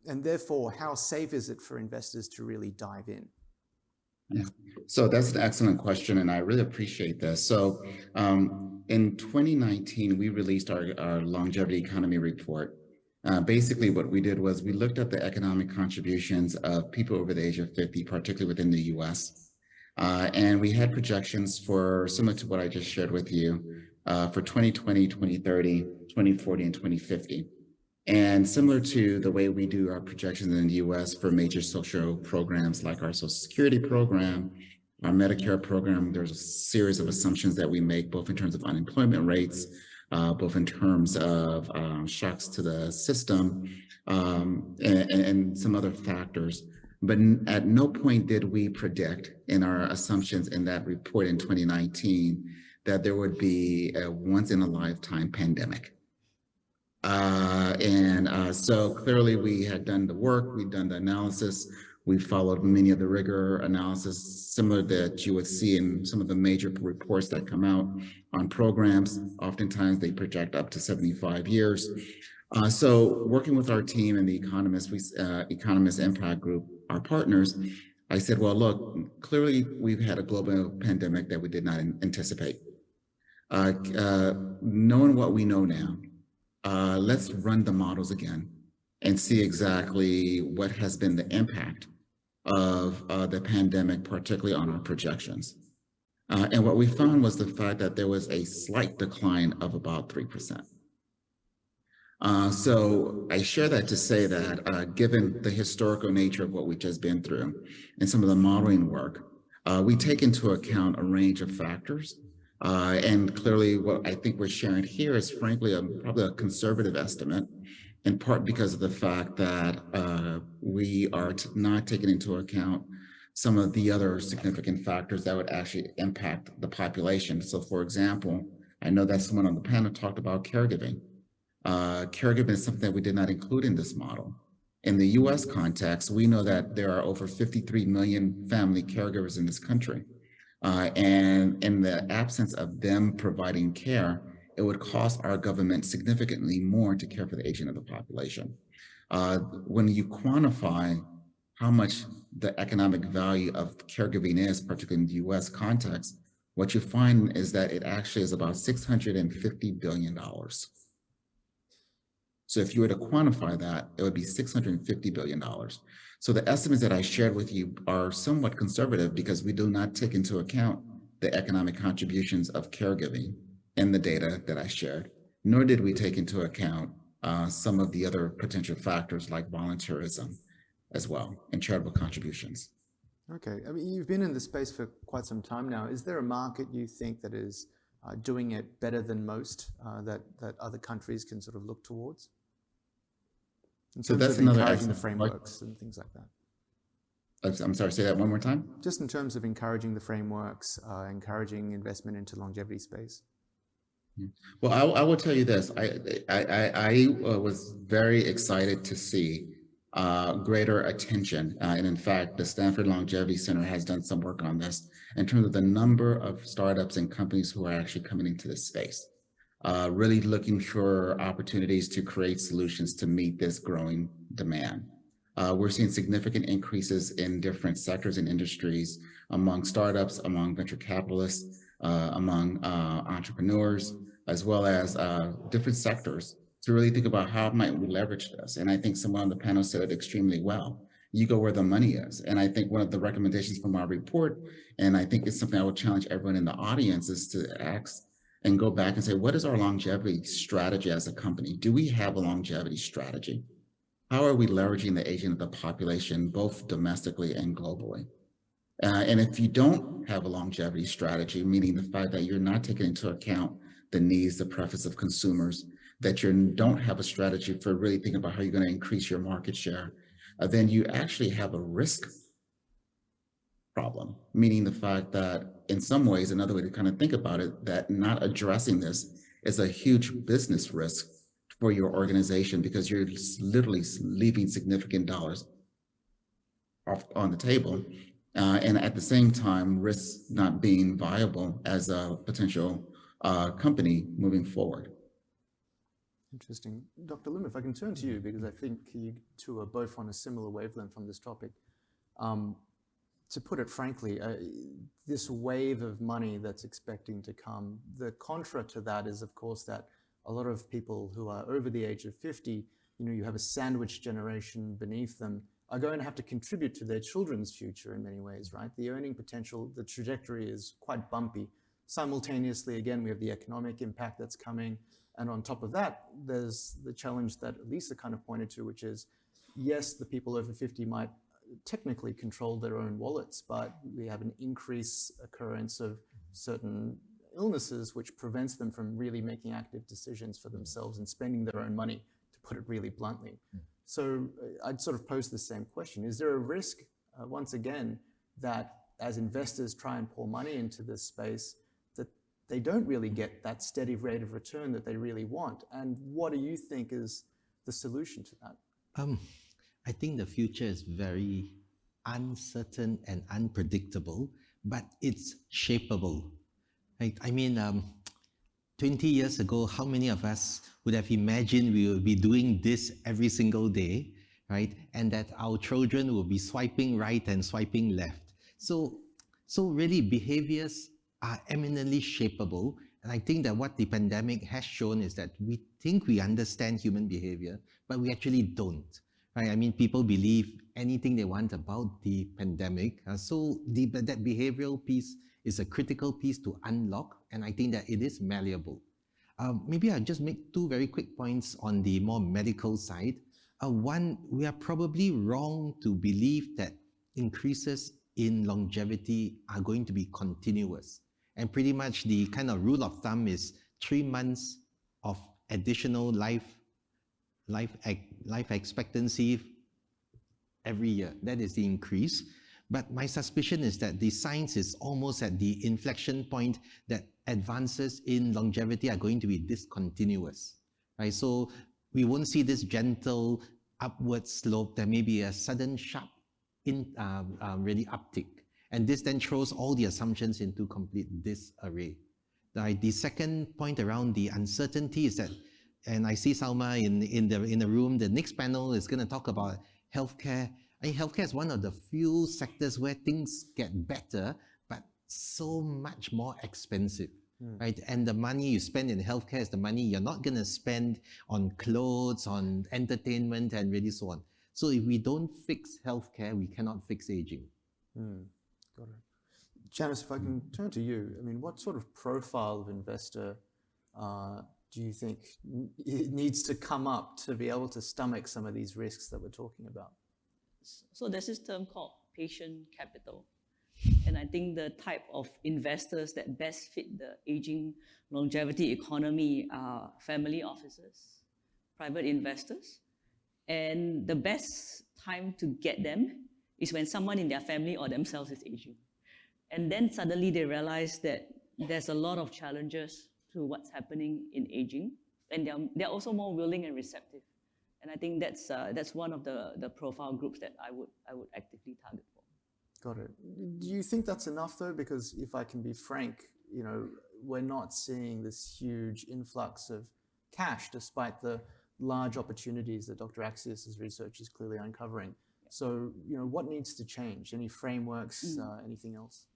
And therefore, how safe is it for investors to really dive in? Yeah. So that's an excellent question, and I really appreciate this. So in 2019, we released our longevity economy report. Basically, what we did was we looked at the economic contributions of people over the age of 50, particularly within the US. And we had projections for similar to what I just shared with you for 2020, 2030, 2040, and 2050. And similar to the way we do our projections in the US for major social programs like our Social Security program, our Medicare program, there's a series of assumptions that we make, both in terms of unemployment rates, both in terms of shocks to the system, and some other factors. But at no point did we predict in our assumptions in that report in 2019 that there would be a once-in-a-lifetime pandemic. So clearly we had done the work, we'd done the analysis, we followed many of the rigor analysis, similar that you would see in some of the major reports that come out on programs. Oftentimes they project up to 75 years. So working with our team and the Economist Impact Group, our partners, I said, well, look, clearly we've had a global pandemic that we did not anticipate. Knowing what we know now, let's run the models again and see exactly what has been the impact of the pandemic, particularly on our projections. And what we found was the fact that there was a slight decline of about 3%. So I share that to say that given the historical nature of what we've just been through and some of the modeling work, we take into account a range of factors. And clearly what I think we're sharing here is frankly probably a conservative estimate, in part because of the fact that we are not taking into account some of the other significant factors that would actually impact the population. So for example, I know that someone on the panel talked about caregiving. Caregiving is something that we did not include in this model. In the US context, we know that there are over 53 million family caregivers in this country. And in the absence of them providing care, it would cost our government significantly more to care for the aging of the population. When you quantify how much the economic value of caregiving is, particularly in the US context, what you find is that it actually is about $650 billion. So if you were to quantify that, it would be $650 billion. So the estimates that I shared with you are somewhat conservative because we do not take into account the economic contributions of caregiving in the data that I shared, nor did we take into account some of the other potential factors like volunteerism as well and charitable contributions. Okay, I mean, you've been in the space for quite some time now. Is there a market you think that is doing it better than most that other countries can sort of look towards? In So terms that's of another encouraging the excellent frameworks and things like that. I'm sorry, say that one more time. Just in terms of encouraging the frameworks, encouraging investment into longevity space. Well, I will tell you this. I was very excited to see greater attention. And in fact, the Stanford Longevity Center has done some work on this in terms of the number of startups and companies who are actually coming into this space, really looking for opportunities to create solutions to meet this growing demand. We're seeing significant increases in different sectors and industries among startups, among venture capitalists, among entrepreneurs, as well as different sectors to really think about how might we leverage this. And I think someone on the panel said it extremely well. You go where the money is. And I think one of the recommendations from our report, and I think it's something I would challenge everyone in the audience, is to ask and go back and say, what is our longevity strategy as a company? Do we have a longevity strategy? How are we leveraging the aging of the population, both domestically and globally? And if you don't have a longevity strategy, meaning the fact that you're not taking into account the needs, the preference of consumers, that you don't have a strategy for really thinking about how you're going to increase your market share, then you actually have a risk problem, meaning the fact that in some ways, another way to kind of think about it, that not addressing this is a huge business risk for your organization because you're literally leaving significant dollars off on the table. And at the same time, risk not being viable as a potential company moving forward. Interesting. Dr. Lim, if I can turn to you, because I think you two are both on a similar wavelength on this topic. To put it frankly, this wave of money that's expecting to come, the contra to that is, of course, that a lot of people who are over the age of 50, you have a sandwich generation beneath them, are going to have to contribute to their children's future in many ways, right? The earning potential, the trajectory is quite bumpy. Simultaneously, again, we have the economic impact that's coming. And on top of that, there's the challenge that Lisa kind of pointed to, which is, yes, the people over 50 might technically control their own wallets, but we have an increased occurrence of certain illnesses which prevents them from really making active decisions for themselves and spending their own money, to put it really bluntly. So I'd sort of pose the same question. Is there a risk, once again, that as investors try and pour money into this space, that they don't really get that steady rate of return that they really want? And what do you think is the solution to that? I think the future is very uncertain and unpredictable, but it's shapeable. Right? I mean, 20 years ago, how many of us would have imagined we would be doing this every single day, right? And that our children will be swiping right and swiping left. So really behaviors are eminently shapeable. And I think that what the pandemic has shown is that we think we understand human behavior, but we actually don't. Right? I mean, people believe anything they want about the pandemic. So that behavioral piece is a critical piece to unlock, and I think that it is malleable. Maybe I'll just make two very quick points on the more medical side. One, we are probably wrong to believe that increases in longevity are going to be continuous. And pretty much the kind of rule of thumb is 3 months of additional life expectancy every year. That is the increase. But my suspicion is that the science is almost at the inflection point that advances in longevity are going to be discontinuous. Right? So we won't see this gentle upward slope. There may be a sudden sharp really uptick. And this then throws all the assumptions into complete disarray. The second point around the uncertainty is that and I see Salma in the room. The next panel is going to talk about healthcare. I mean, healthcare is one of the few sectors where things get better, but so much more expensive, right? And the money you spend in healthcare is the money you're not going to spend on clothes, on entertainment, and really so on. So if we don't fix healthcare, we cannot fix aging. Got it. Janice, if I can turn to you, I mean, what sort of profile of investor do you think it needs to come up to be able to stomach some of these risks that we're talking about? So there's this term called patient capital. And I think the type of investors that best fit the aging longevity economy are family offices, private investors. And the best time to get them is when someone in their family or themselves is aging. And then suddenly they realize that there's a lot of challenges to what's happening in aging. And they're also more willing and receptive. And I think that's one of the profile groups that I would actively target for. Got it. Do you think that's enough though? Because if I can be frank, you know, we're not seeing this huge influx of cash despite the large opportunities that Dr. Accius' research is clearly uncovering. So, you know, what needs to change? Any frameworks, anything else?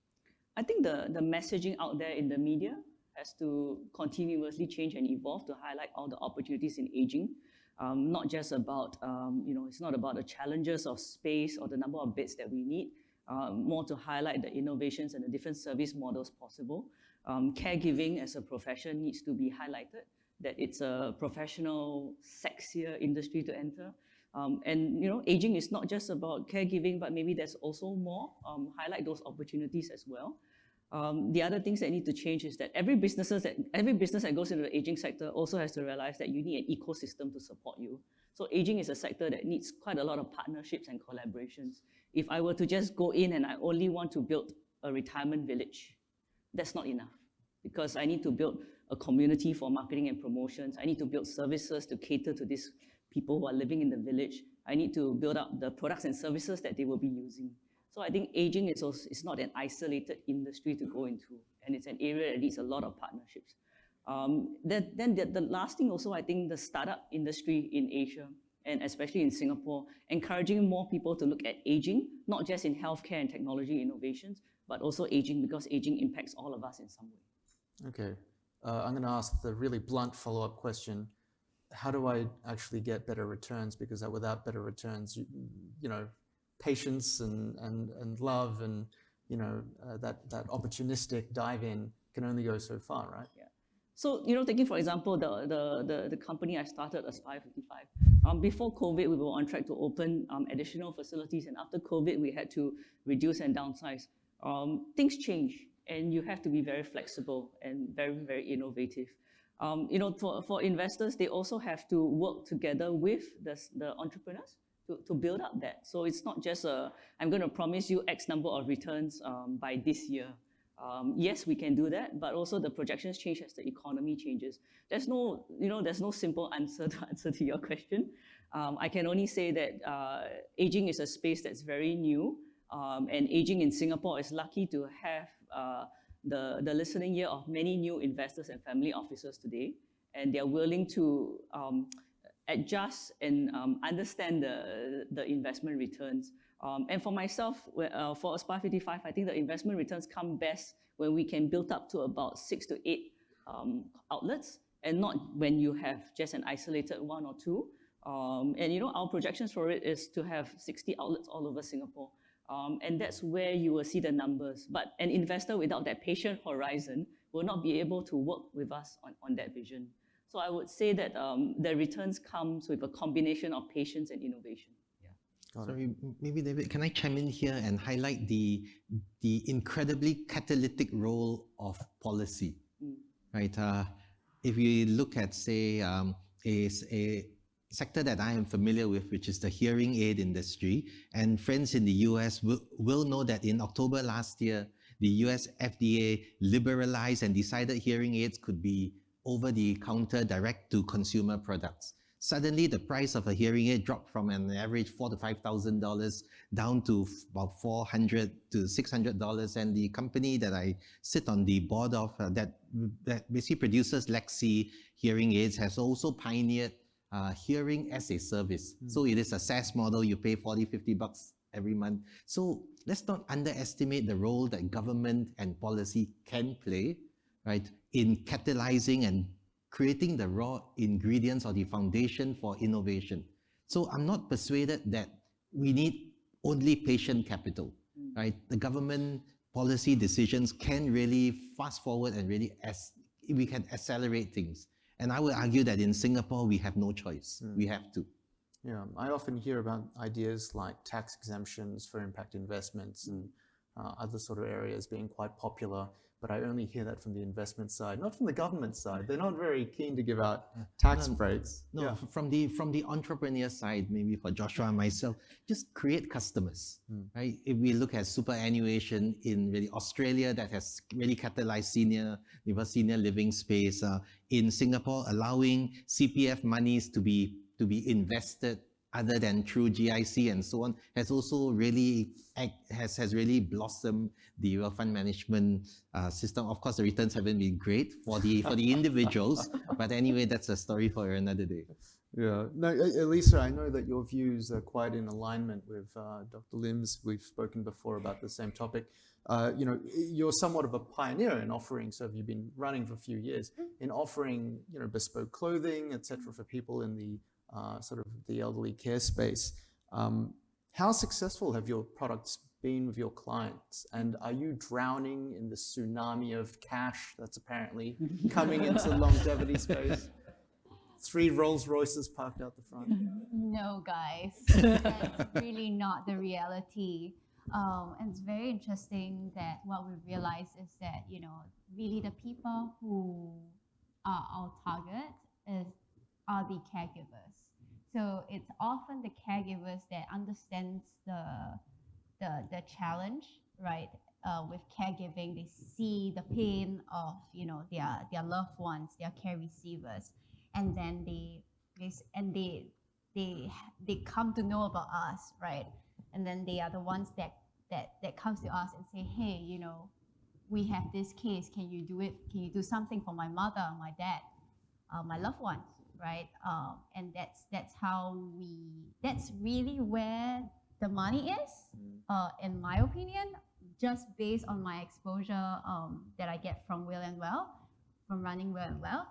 I think the messaging out there in the media has to continuously change and evolve to highlight all the opportunities in aging. Not just about, it's not about the challenges of space or the number of beds that we need, more to highlight the innovations and the different service models possible. Caregiving as a profession needs to be highlighted, that it's a professional, sexier industry to enter. And aging is not just about caregiving, but maybe there's also more. Highlight those opportunities as well. The other things that need to change is that every business that goes into the aging sector also has to realize that you need an ecosystem to support you. So aging is a sector that needs quite a lot of partnerships and collaborations. If I were to just go in and I only want to build a retirement village, that's not enough, because I need to build a community for marketing and promotions. I need to build services to cater to these people who are living in the village. I need to build up the products and services that they will be using. So I think aging is not an isolated industry to go into, and it's an area that needs a lot of partnerships. Then the last thing also, I think the startup industry in Asia, and especially in Singapore, encouraging more people to look at aging, not just in healthcare and technology innovations, but also aging, because aging impacts all of us in some way. Okay. I'm going to ask the really blunt follow-up question. How do I actually get better returns? Because without better returns, you know, patience and love and, you know, that opportunistic dive in can only go so far, right? Yeah. So, taking for example, the company I started, Aspire 55, before COVID, we were on track to open additional facilities. And after COVID, we had to reduce and downsize. Things change, and you have to be very flexible and very, very innovative. For investors, they also have to work together with the entrepreneurs to build up that. So it's not just I'm going to promise you X number of returns by this year. Yes, we can do that, but also the projections change as the economy changes. There's no simple answer to your question. I can only say that aging is a space that's very new, and aging in Singapore is lucky to have the listening ear of many new investors and family officers today, and they're willing to adjust and understand the investment returns. And for myself, for Aspire 55, I think the investment returns come best when we can build up to about 6 to 8 outlets, and not when you have just an isolated 1 or 2. And our projections for it is to have 60 outlets all over Singapore. And that's where you will see the numbers. But an investor without that patient horizon will not be able to work with us on that vision. So I would say that the returns comes with a combination of patience and innovation. Sorry, maybe David, can I chime in here and highlight the incredibly catalytic role of policy, right? If you look at, say, a sector that I am familiar with, which is the hearing aid industry, and friends in the US will know that in October last year, the US FDA liberalized and decided hearing aids could be over-the-counter direct-to-consumer products. suddenly the price of a hearing aid dropped from an average $4,000 to $5,000 down to about $400 to $600. And the company that I sit on the board of that basically produces Lexi hearing aids has also pioneered hearing as a service. So it is a SaaS model. You pay $40-50 every month. So let's not underestimate the role that government and policy can play, right, in catalyzing and creating the raw ingredients or the foundation for innovation. So I'm not persuaded that we need only patient capital, right? The government policy decisions can really fast forward and really, we can accelerate things. And I would argue that in Singapore, we have no choice. We have to. Yeah, I often hear about ideas like tax exemptions for impact investments and other sort of areas being quite popular, but I only hear that from the investment side, not from the government side. They're not very keen to give out tax breaks. No, Yeah. from the entrepreneur side, maybe for Joshua and myself, just create customers, right? If we look at superannuation in really Australia, that has really catalyzed senior living space. In Singapore, allowing CPF monies to be invested other than through GIC and so on, has also really has really blossomed the wealth fund management system. Of course, the returns haven't been great for the individuals, but anyway, that's a story for another day. Yeah. No, Elisa, I know that your views are quite in alignment with Dr. Lim's. We've spoken before about the same topic. You're somewhat of a pioneer in offering, so you've been running for a few years, in offering, bespoke clothing, etc., for people in the sort of the elderly care space. How successful have your products been with your clients? And are you drowning in the tsunami of cash that's apparently coming into the longevity space? 3 Rolls Royces parked out the front. No, guys, that's really not the reality. And it's very interesting that what we realize is that, really the people who are our target are the caregivers. So it's often the caregivers that understands the challenge, right? With caregiving, they see the pain of their loved ones, their care receivers, and then they come to know about us, right? And then they are the ones that comes to us and say, hey, we have this case. Can you do it? Can you do something for my mother, my dad, my loved ones? Right, and that's really where the money is, in my opinion, just based on my exposure that I get from Will and Well, from running Will and Well.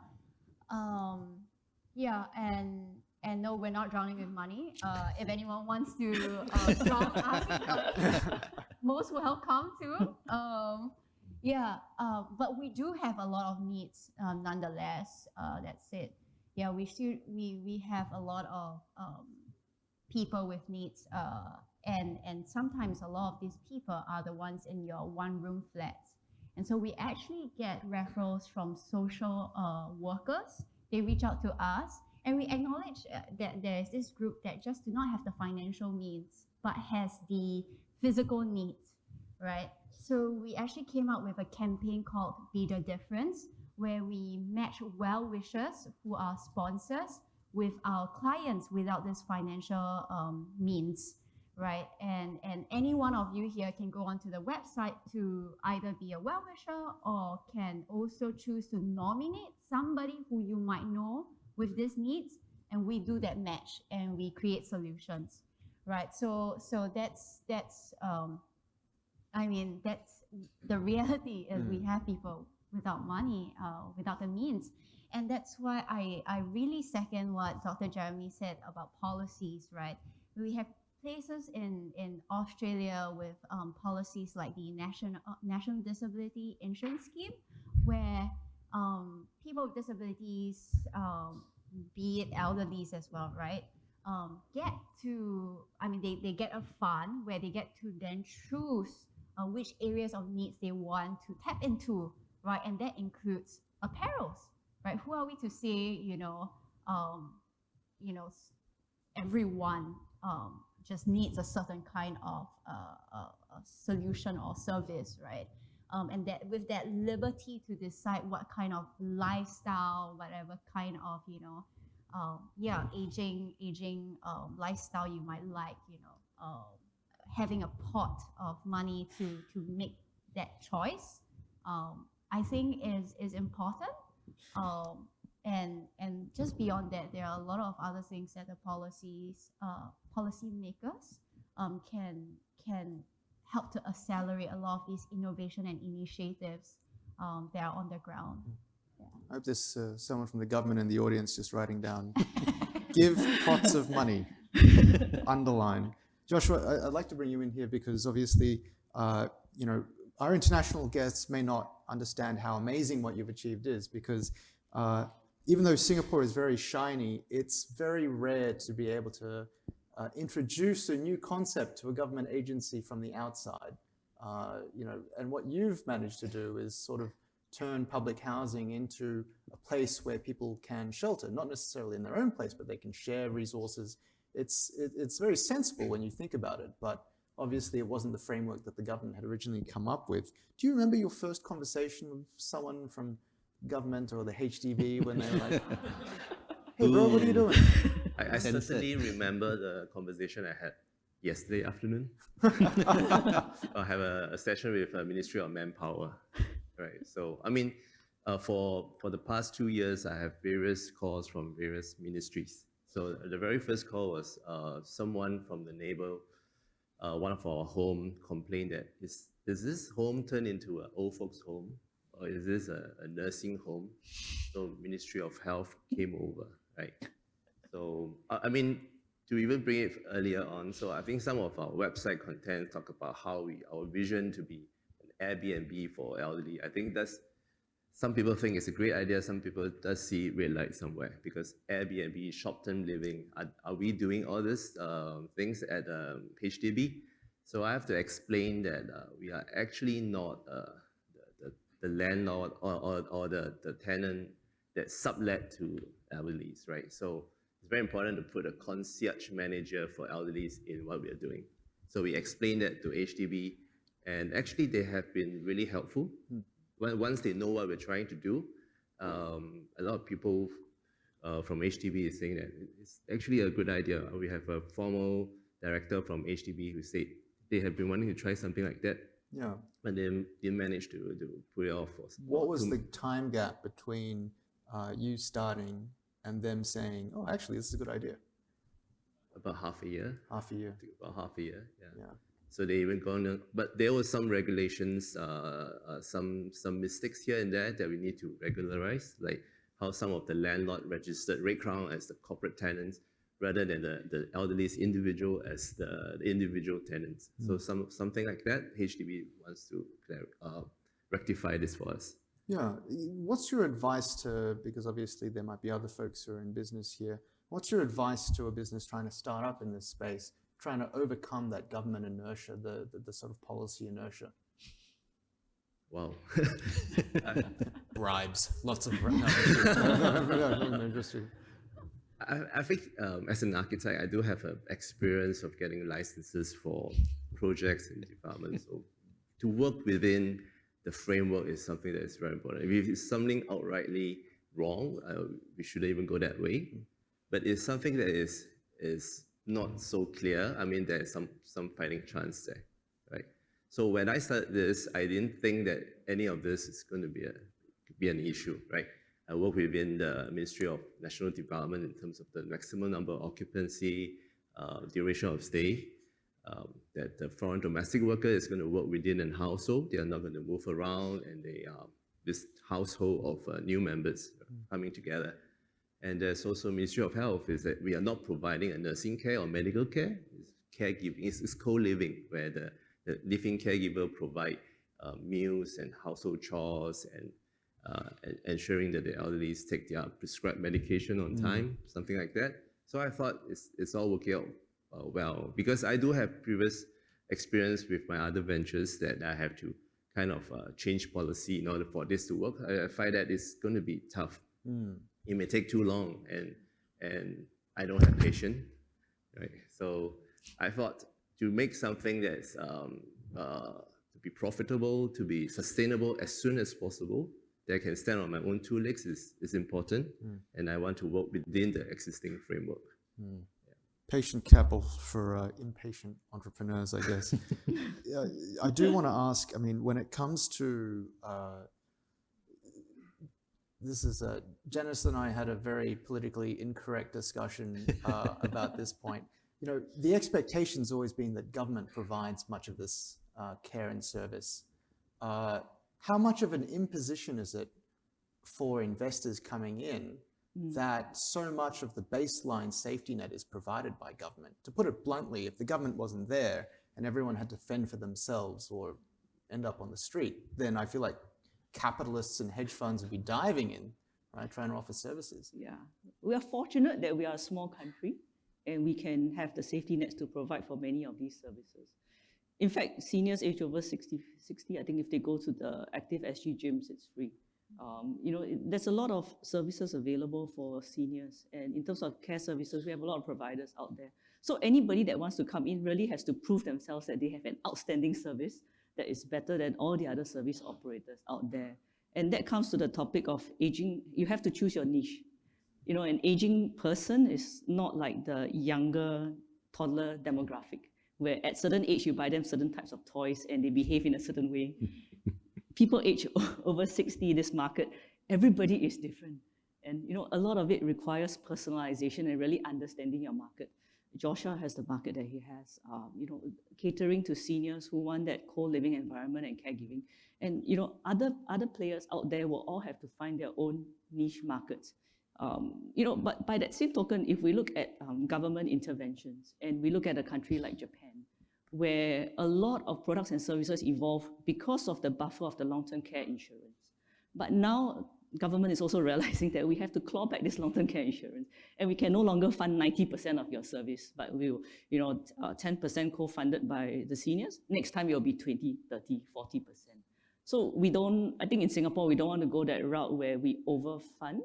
Yeah, and no, we're not drowning with money. If anyone wants to drown us, most welcome to. Yeah, but we do have a lot of needs nonetheless. That's it. Yeah, we have a lot of people with needs, and sometimes a lot of these people are the ones in your one-room flats. And so we actually get referrals from social workers. They reach out to us, and we acknowledge that there is this group that just do not have the financial means, but has the physical needs, right? So we actually came up with a campaign called Be the Difference, where we match well-wishers who are sponsors with our clients without this financial means, right? And any one of you here can go onto the website to either be a well-wisher or can also choose to nominate somebody who you might know with these needs, and we do that match and we create solutions, right? So that's I mean, that's the reality is we have people without money, without the means. And that's why I really second what Dr. Jeremy said about policies, right? We have places in Australia with policies like the National Disability Insurance Scheme, where people with disabilities, be it elderlies as well, right? They get a fund where they get to then choose which areas of needs they want to tap into, right? And that includes apparels, right? Who are we to say, everyone just needs a certain kind of solution or service, right? And that with that liberty to decide what kind of lifestyle, whatever kind of, yeah, aging lifestyle you might like, having a pot of money to make that choice, I think is important. And just beyond that, there are a lot of other things that the policymakers can help to accelerate a lot of these innovation and initiatives that are on the ground. Yeah. I hope there's someone from the government in the audience just writing down, give pots of money, underline. Joshua, I'd like to bring you in here because obviously, our international guests may not understand how amazing what you've achieved is, because even though Singapore is very shiny, it's very rare to be able to introduce a new concept to a government agency from the outside. And what you've managed to do is sort of turn public housing into a place where people can shelter, not necessarily in their own place, but they can share resources. It's very sensible when you think about it, but obviously it wasn't the framework that the government had originally come up with. Do you remember your first conversation with someone from government or the HDB when they were like, hey bro, what are you doing? I certainly remember the conversation I had yesterday afternoon. I have a session with the Ministry of Manpower, right? So, I mean, for the past 2 years, I have various calls from various ministries. So the very first call was someone from the neighbor, one of our home complained that, is this home turned into an old folks home? Or is this a nursing home? So Ministry of Health came over, right? So, I mean, to even bring it earlier on, so I think some of our website content talk about how our vision to be an Airbnb for elderly. I think that's, some people think it's a great idea, some people does see red light somewhere, because Airbnb, short-term living, are we doing all these things at HDB? So I have to explain that we are actually not the landlord or the tenant that sublet to elderlies, right? So it's very important to put a concierge manager for elderlies in what we are doing. So we explained that to HDB, and actually they have been really helpful. Once they know what we're trying to do, a lot of people from HDB is saying that it's actually a good idea. We have a formal director from HDB who said they have been wanting to try something like that. Yeah. But they didn't manage to put it off. What was the time gap between you starting and them saying, oh, actually, this is a good idea? About half a year. Half a year. About half a year, yeah. Yeah. So they even gone, but there were some regulations, some mistakes here and there that we need to regularize, like how some of the landlord registered Red Crown as the corporate tenants, rather than the elderly's individual as the individual tenants. So something like that, HDB wants to rectify this for us. Yeah. What's your advice to, because obviously there might be other folks who are in business here, what's your advice to a business trying to start up in this space, trying to overcome that government inertia, the sort of policy inertia? Wow. Bribes, lots of bribes. I think as an architect, I do have an experience of getting licenses for projects and developments. So to work within the framework is something that is very important. If it's something outrightly wrong, we shouldn't even go that way. But it's something that is not so clear. I mean, there's some fighting chance there, right? So when I started this, I didn't think that any of this is going to be an issue, right? I work within the Ministry of National Development in terms of the maximum number of occupancy, duration of stay, that the foreign domestic worker is going to work within a household. They are not going to move around, and they are this household of new members coming together. And there's also Ministry of Health is that we are not providing a nursing care or medical care. It's caregiving. It's co-living, where the living caregiver provide meals and household chores and ensuring that the elderly take their prescribed medication on time, something like that. So I thought it's all working out well, because I do have previous experience with my other ventures that I have to kind of change policy in order for this to work. I find that it's going to be tough. It may take too long, and I don't have patience, right? So I thought to make something that's to be profitable, to be sustainable as soon as possible, that I can stand on my own two legs is important, and I want to work within the existing framework. Patient capital for impatient entrepreneurs, I guess. I do want to ask, I mean, when it comes to, Janice and I had a very politically incorrect discussion about this point. You know, the expectation's always been that government provides much of this care and service. How much of an imposition is it for investors coming in that so much of the baseline safety net is provided by government? To put it bluntly, if the government wasn't there and everyone had to fend for themselves or end up on the street, then I feel like capitalists and hedge funds would be diving in, right, trying to offer services. Yeah, we are fortunate that we are a small country and we can have the safety nets to provide for many of these services. In fact, seniors age over 60, I think if they go to the Active SG gyms, it's free. You know, there's a lot of services available for seniors. And in terms of care services, we have a lot of providers out there. So anybody that wants to come in really has to prove themselves that they have an outstanding service that is better than all the other service operators out there. And that comes to the topic of aging. You have to choose your niche. You know, an aging person is not like the younger toddler demographic, where at certain age you buy them certain types of toys and they behave in a certain way. People age over 60 in this market, everybody is different. And you know, a lot of it requires personalization and really understanding your market. Joshua has the market that he has, you know, catering to seniors who want that co-living environment and caregiving. And you know, other players out there will all have to find their own niche markets. You know, but by that same token, if we look at government interventions and we look at a country like Japan, where a lot of products and services evolve because of the buffer of the long-term care insurance. But now government is also realizing that we have to claw back this long-term care insurance, and we can no longer fund 90% of your service, but we'll, you know, 10% co-funded by the seniors. Next time it'll be 20, 30, 40%. So we don't, I think in Singapore, we don't want to go that route where we overfund.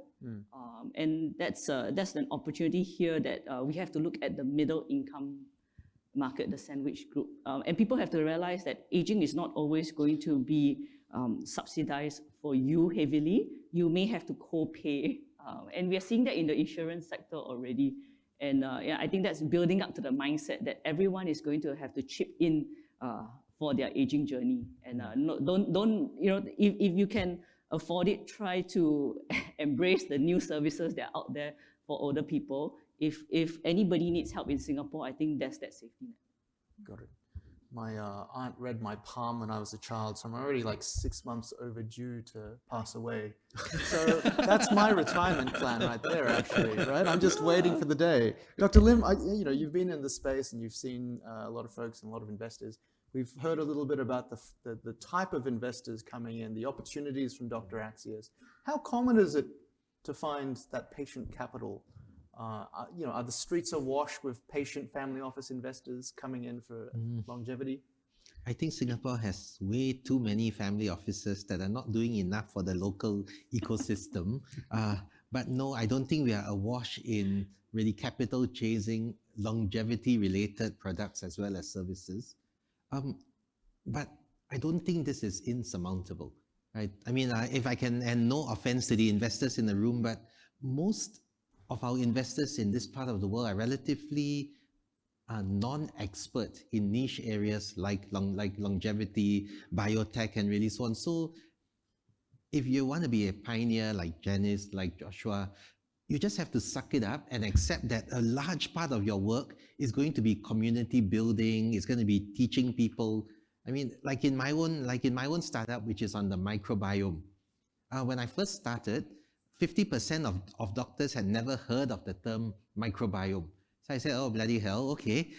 And that's an opportunity here that we have to look at the middle income market, the sandwich group. And people have to realize that aging is not always going to be subsidized for you heavily. You may have to co-pay. And we are seeing that in the insurance sector already. And yeah, I think that's building up to the mindset that everyone is going to have to chip in for their aging journey. And don't, you know, if you can afford it, try to embrace the new services that are out there for older people. If anybody needs help in Singapore, I think that's that safety net. Got it. My aunt read my palm when I was a child, so I'm already like 6 months overdue to pass away. So that's my retirement plan right there, actually, right? I'm just waiting for the day. Dr. Lim, you know, you've been in the space and you've seen a lot of folks and a lot of investors. We've heard a little bit about the type of investors coming in, the opportunities from Dr. Accius. How common is it to find that patient capital? You know, are the streets awash with patient family office investors coming in for longevity? I think Singapore has way too many family offices that are not doing enough for the local ecosystem. But no, I don't think we are awash in really capital chasing longevity related products as well as services. But I don't think this is insurmountable, right? I mean, if I can, and no offense to the investors in the room, but most of our investors in this part of the world are relatively non-expert in niche areas like longevity, biotech, and really so on. So if you want to be a pioneer like Janice, like Joshua, you just have to suck it up and accept that a large part of your work is going to be community building, it's going to be teaching people. I mean, like in my own startup, which is on the microbiome. When I first started, 50% of doctors had never heard of the term microbiome. So I said, oh, bloody hell, okay.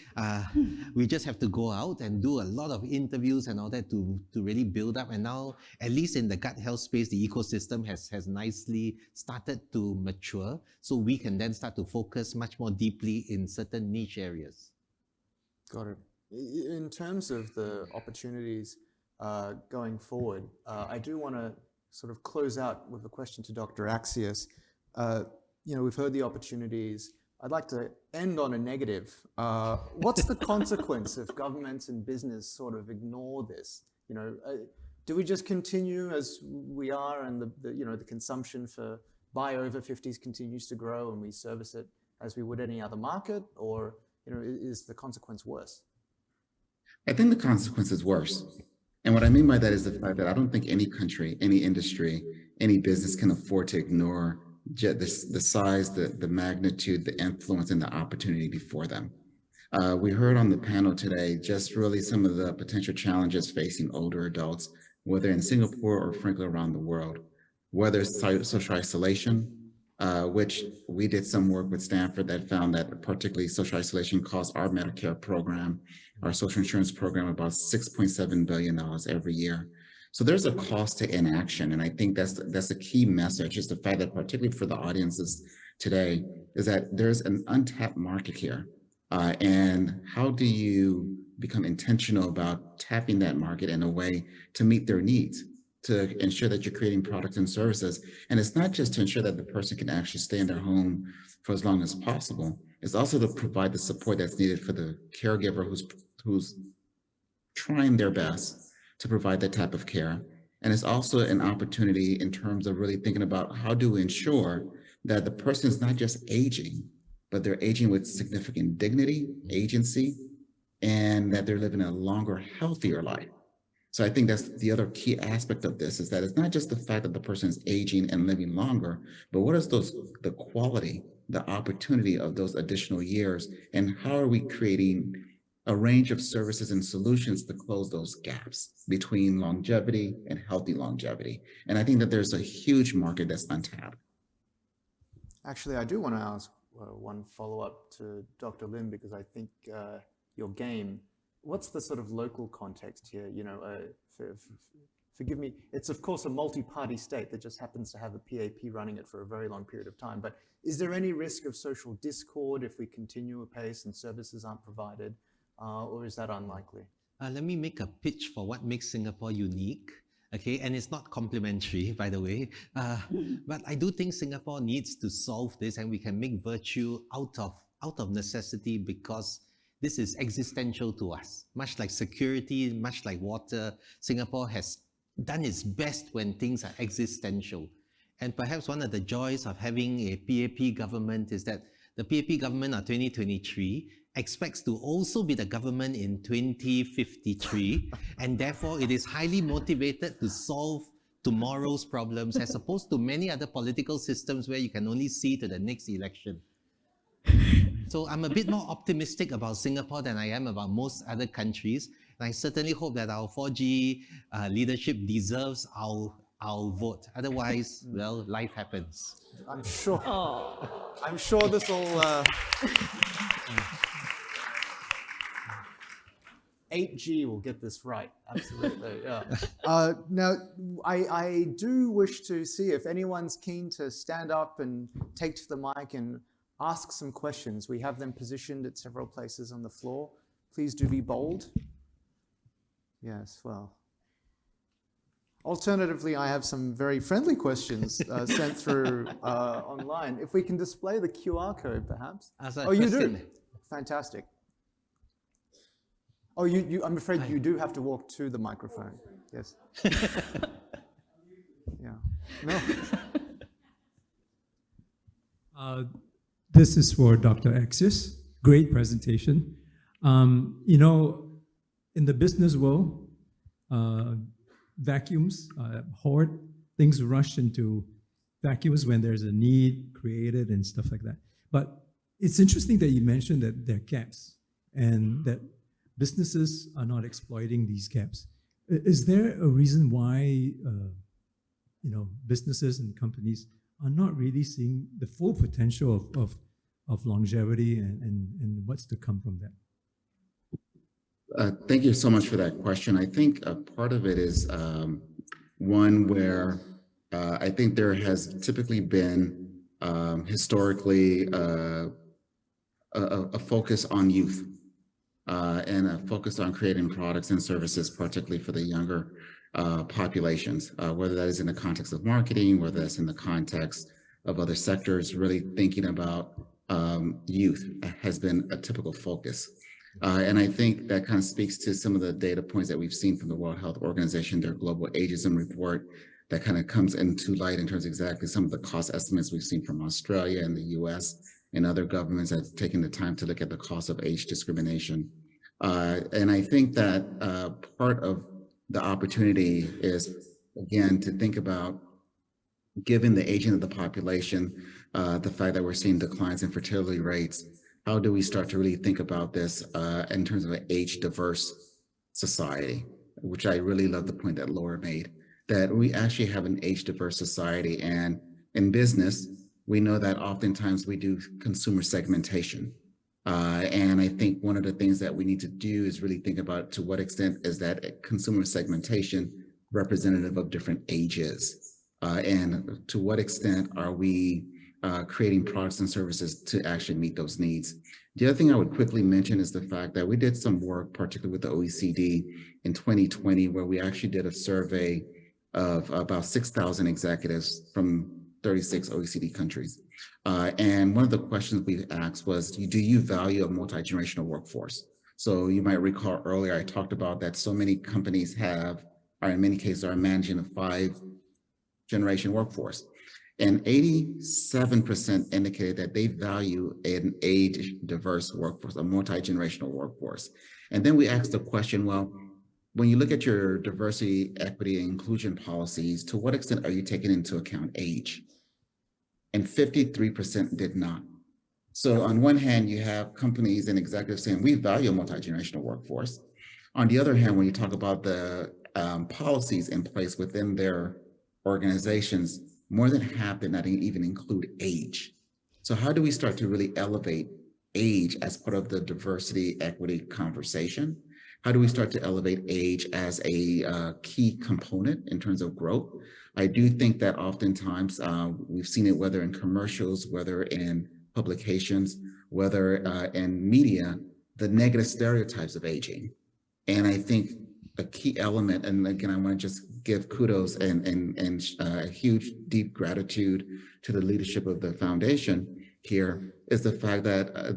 We just have to go out and do a lot of interviews and all that to really build up. And now, at least in the gut health space, the ecosystem has nicely started to mature. So we can then start to focus much more deeply in certain niche areas. Got it. In terms of the opportunities going forward, I do want to sort of close out with a question to Dr. Accius. You know, we've heard the opportunities. I'd like to end on a negative. What's the consequence if governments and business sort of ignore this? You know, Do we just continue as we are, and the consumption for buy over 50s continues to grow, and we service it as we would any other market, or is the consequence worse? I think the consequence is worse. And what I mean by that is the fact that I don't think any country, any industry, any business can afford to ignore the size, the magnitude, the influence, and the opportunity before them. We heard on the panel today just really some of the potential challenges facing older adults, whether in Singapore or frankly around the world, whether it's social isolation, which we did some work with Stanford that found that particularly social isolation costs our Medicare program, our social insurance program, about $6.7 billion every year. So there's a cost to inaction. And I think that's a key message, is the fact that particularly for the audiences today, is that there's an untapped market here. And how do you become intentional about tapping that market in a way to meet their needs, to ensure that you're creating products and services? And it's not just to ensure that the person can actually stay in their home for as long as possible. It's also to provide the support that's needed for the caregiver who's trying their best to provide that type of care. And it's also an opportunity in terms of really thinking about how do we ensure that the person is not just aging, but they're aging with significant dignity, agency, and that they're living a longer, healthier life. So I think that's the other key aspect of this, is that it's not just the fact that the person is aging and living longer, but what is the quality, the opportunity of those additional years, and how are we creating a range of services and solutions to close those gaps between longevity and healthy longevity. And I think that there's a huge market that's untapped. Actually, I do want to ask one follow-up to Dr. Lim, because I think your game, what's the sort of local context here? Forgive me, it's of course a multi-party state that just happens to have a PAP running it for a very long period of time, but is there any risk of social discord if we continue apace and services aren't provided, or is that unlikely? Let me make a pitch for what makes Singapore unique. Okay, and it's not complimentary, by the way, but I do think Singapore needs to solve this, and we can make virtue out of necessity, because this is existential to us. Much like security, much like water, Singapore has done its best when things are existential. And perhaps one of the joys of having a PAP government is that the PAP government of 2023 expects to also be the government in 2053, and therefore it is highly motivated to solve tomorrow's problems, as opposed to many other political systems where you can only see to the next election. So I'm a bit more optimistic about Singapore than I am about most other countries, and I certainly hope that our 4G leadership deserves our vote. Otherwise, well, life happens. I'm sure. I'm sure this will. 8G will get this right, absolutely, yeah. Now, I do wish to see if anyone's keen to stand up and take to the mic and ask some questions. We have them positioned at several places on the floor. Please do be bold. Yes, well. Alternatively, I have some very friendly questions sent through online. If we can display the QR code, perhaps. Oh, you do? Fantastic. Oh, I'm afraid you do have to walk to the microphone. Yes. Yeah. No. This is for Dr. Accius. Great presentation. In the business world, vacuums hoard, things rush into vacuums when there's a need created and stuff like that. But it's interesting that you mentioned that there are gaps and that businesses are not exploiting these gaps. Is there a reason why businesses and companies are not really seeing the full potential of longevity and what's to come from that? Thank you so much for that question. I think part of it is one where I think there has typically been historically a focus on youth and a focus on creating products and services, particularly for the younger populations, whether that is in the context of marketing, whether that's in the context of other sectors. Really thinking about youth has been a typical focus. And I think that kind of speaks to some of the data points that we've seen from the World Health Organization, their global ageism report, that kind of comes into light in terms of exactly some of the cost estimates we've seen from Australia and the US and other governments that have taken the time to look at the cost of age discrimination. And I think that part of the opportunity is, again, to think about, given the aging of the population, the fact that we're seeing declines in fertility rates, how do we start to really think about this in terms of an age-diverse society, which I really love the point that Laura made, that we actually have an age-diverse society. And in business, we know that oftentimes we do consumer segmentation. And I think one of the things that we need to do is really think about to what extent is that consumer segmentation representative of different ages? And to what extent are we creating products and services to actually meet those needs? The other thing I would quickly mention is the fact that we did some work, particularly with the OECD in 2020, where we actually did a survey of about 6,000 executives from 36 OECD countries. And one of the questions we asked was, do you value a multi-generational workforce? So you might recall earlier, I talked about that so many companies have, or in many cases are managing a 5-generation workforce. And 87% indicated that they value an age-diverse workforce, a multi-generational workforce. And then we asked the question, well, when you look at your diversity, equity, and inclusion policies, to what extent are you taking into account age? And 53% did not. So on one hand, you have companies and executives saying, we value a multi-generational workforce. On the other hand, when you talk about the policies in place within their organizations, more than half did not even include age. So how do we start to really elevate age as part of the diversity, equity conversation? How do we start to elevate age as a key component in terms of growth? I do think that oftentimes we've seen it, whether in commercials, whether in publications, whether in media, the negative stereotypes of aging. And I think a key element, and again, I want to just give kudos and a huge, deep gratitude to the leadership of the foundation here, is the fact that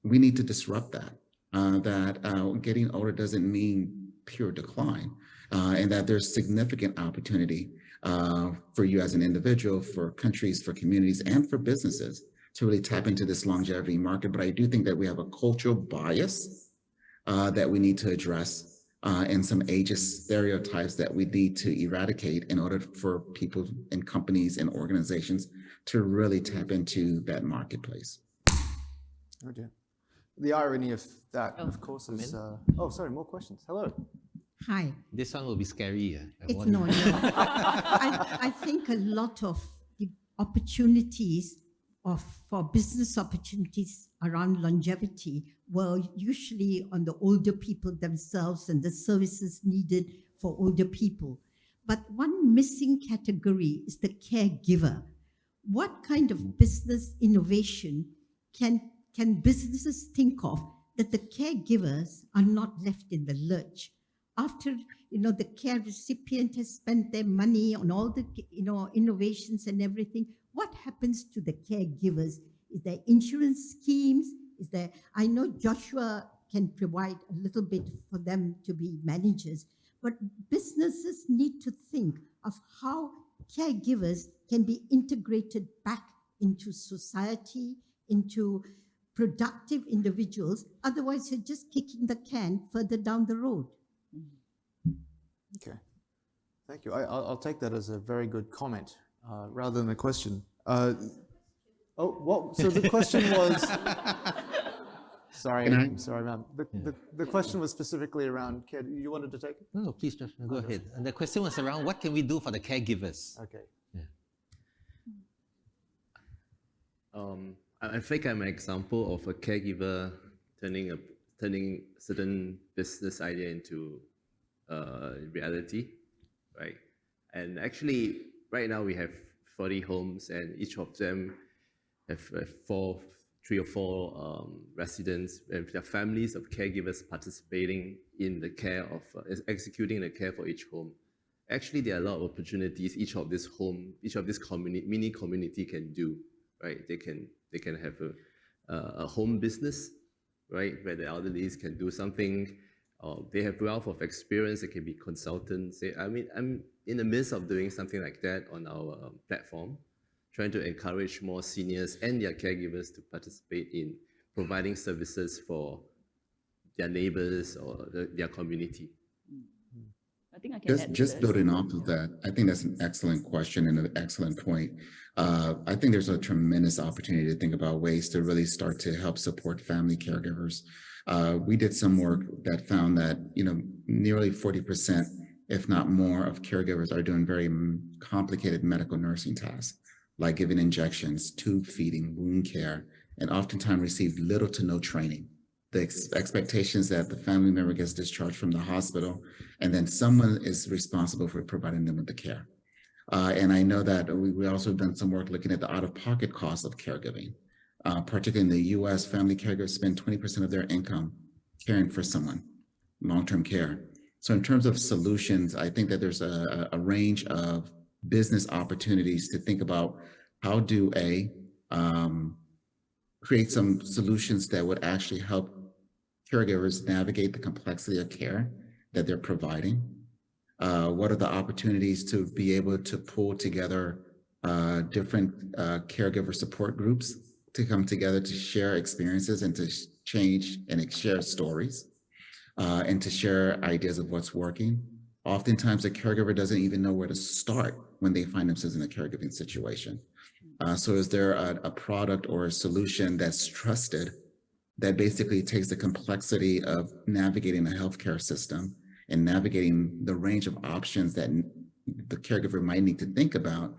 we need to disrupt that. That getting older doesn't mean pure decline, and that there's significant opportunity for you as an individual, for countries, for communities, and for businesses to really tap into this longevity market. But I do think that we have a cultural bias that we need to address, and some ageist stereotypes that we need to eradicate in order for people and companies and organizations to really tap into that marketplace. Oh dear. The irony of that, of course, is... oh, sorry, more questions. Hello. Hi. This one will be scary. It's no. I think a lot of the opportunities for business opportunities around longevity were usually on the older people themselves and the services needed for older people. But one missing category is the caregiver. What kind of business innovation can businesses think of that the caregivers are not left in the lurch? After, the care recipient has spent their money on all the, innovations and everything, what happens to the caregivers? Is there insurance schemes? I know Joshua can provide a little bit for them to be managers, but businesses need to think of how caregivers can be integrated back into society, into productive individuals. Otherwise, you're just kicking the can further down the road. Okay, thank you. I'll take that as a very good comment rather than a question. So the question was... Sorry, ma'am. The question was specifically around care. You wanted to take it? No, please, Josh, go ahead. And the question was around what can we do for the caregivers? Okay. I think I'm an example of a caregiver turning certain business idea into reality, right? And actually, right now we have 40 homes, and each of them have 3 or 4 residents and their families of caregivers participating in the care of executing the care for each home. Actually, there are a lot of opportunities each of this mini community can do, right? They can have a home business, right? Where the elderly can do something, they have wealth of experience, they can be consultants. I mean, I'm in the midst of doing something like that on our platform, trying to encourage more seniors and their caregivers to participate in providing services for their neighbors or their community. I think I can add to Just that. building off of that, I think that's an excellent question and an excellent point. I think there's a tremendous opportunity to think about ways to really start to help support family caregivers. We did some work that found that, nearly 40%, if not more, of caregivers are doing very complicated medical nursing tasks, like giving injections, tube feeding, wound care, and oftentimes receive little to no training. The expectations that the family member gets discharged from the hospital, and then someone is responsible for providing them with the care. And I know that we also have done some work looking at the out-of-pocket costs of caregiving. Particularly in the US, family caregivers spend 20% of their income caring for someone, long-term care. So in terms of solutions, I think that there's a range of business opportunities to think about how do create some solutions that would actually help caregivers navigate the complexity of care that they're providing. What are the opportunities to be able to pull together different caregiver support groups to come together to share experiences and to change and share stories and to share ideas of what's working. Oftentimes, a caregiver doesn't even know where to start when they find themselves in a caregiving situation. So is there a product or a solution that's trusted that basically takes the complexity of navigating a healthcare system and navigating the range of options that the caregiver might need to think about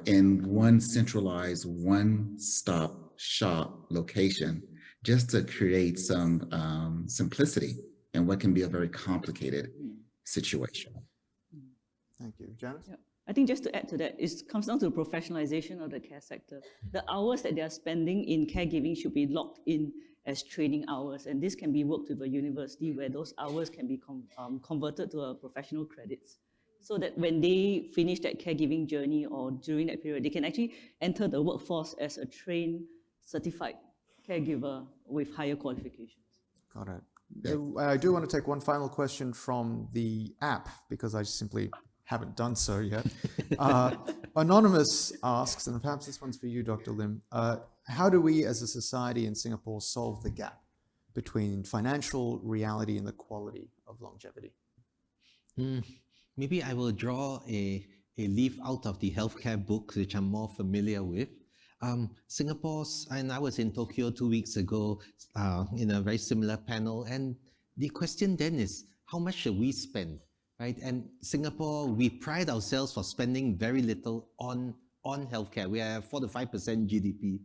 in one centralized, one-stop shop location, just to create some simplicity in what can be a very complicated situation. Thank you. Janice? Yeah. I think just to add to that, it comes down to the professionalization of the care sector. The hours that they are spending in caregiving should be locked in as training hours, and this can be worked with a university where those hours can be converted to a professional credits, so that when they finish that caregiving journey or during that period, they can actually enter the workforce as a trained, certified caregiver with higher qualifications. Got it. I do want to take one final question from the app because I simply haven't done so yet. Anonymous asks, and perhaps this one's for you, Dr. Lim, how do we as a society in Singapore solve the gap between financial reality and the quality of longevity? Maybe I will draw a leaf out of the healthcare book, which I'm more familiar with. Singapore's, and I was in Tokyo 2 weeks ago in a very similar panel, and the question then is, how much should we spend? Right? And Singapore, we pride ourselves for spending very little on healthcare. We are 4 to 5% GDP.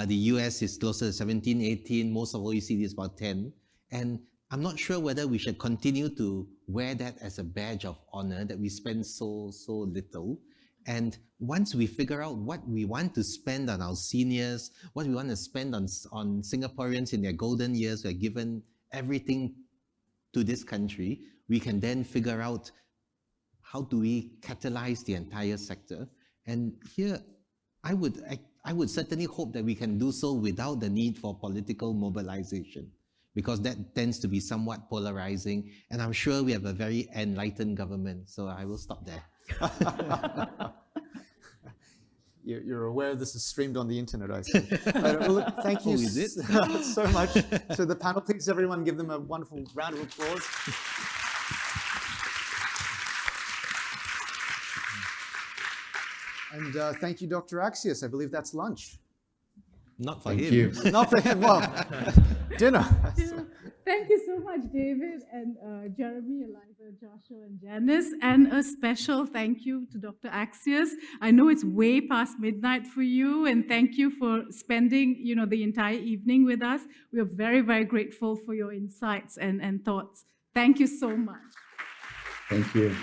The US is closer to 17, 18. Most of OECD is about 10. And I'm not sure whether we should continue to wear that as a badge of honor that we spend so little. And once we figure out what we want to spend on our seniors, what we want to spend on Singaporeans in their golden years, we're given everything to this country, we can then figure out how do we catalyze the entire sector. And here, I would certainly hope that we can do so without the need for political mobilization, because that tends to be somewhat polarizing. And I'm sure we have a very enlightened government, so I will stop there. You're aware this is streamed on the internet, I see. Look, thank you so much to the panel. Please, everyone, give them a wonderful round of applause. And thank you, Dr. Accius. I believe that's lunch. Not for Thank him. you. Not for him. Well, dinner. Thank you so much, David and Jeremy, Eliza, Joshua, and Janice. And a special thank you to Dr. Accius. I know it's way past midnight for you, and thank you for spending, the entire evening with us. We are very, very grateful for your insights and thoughts. Thank you so much. Thank you.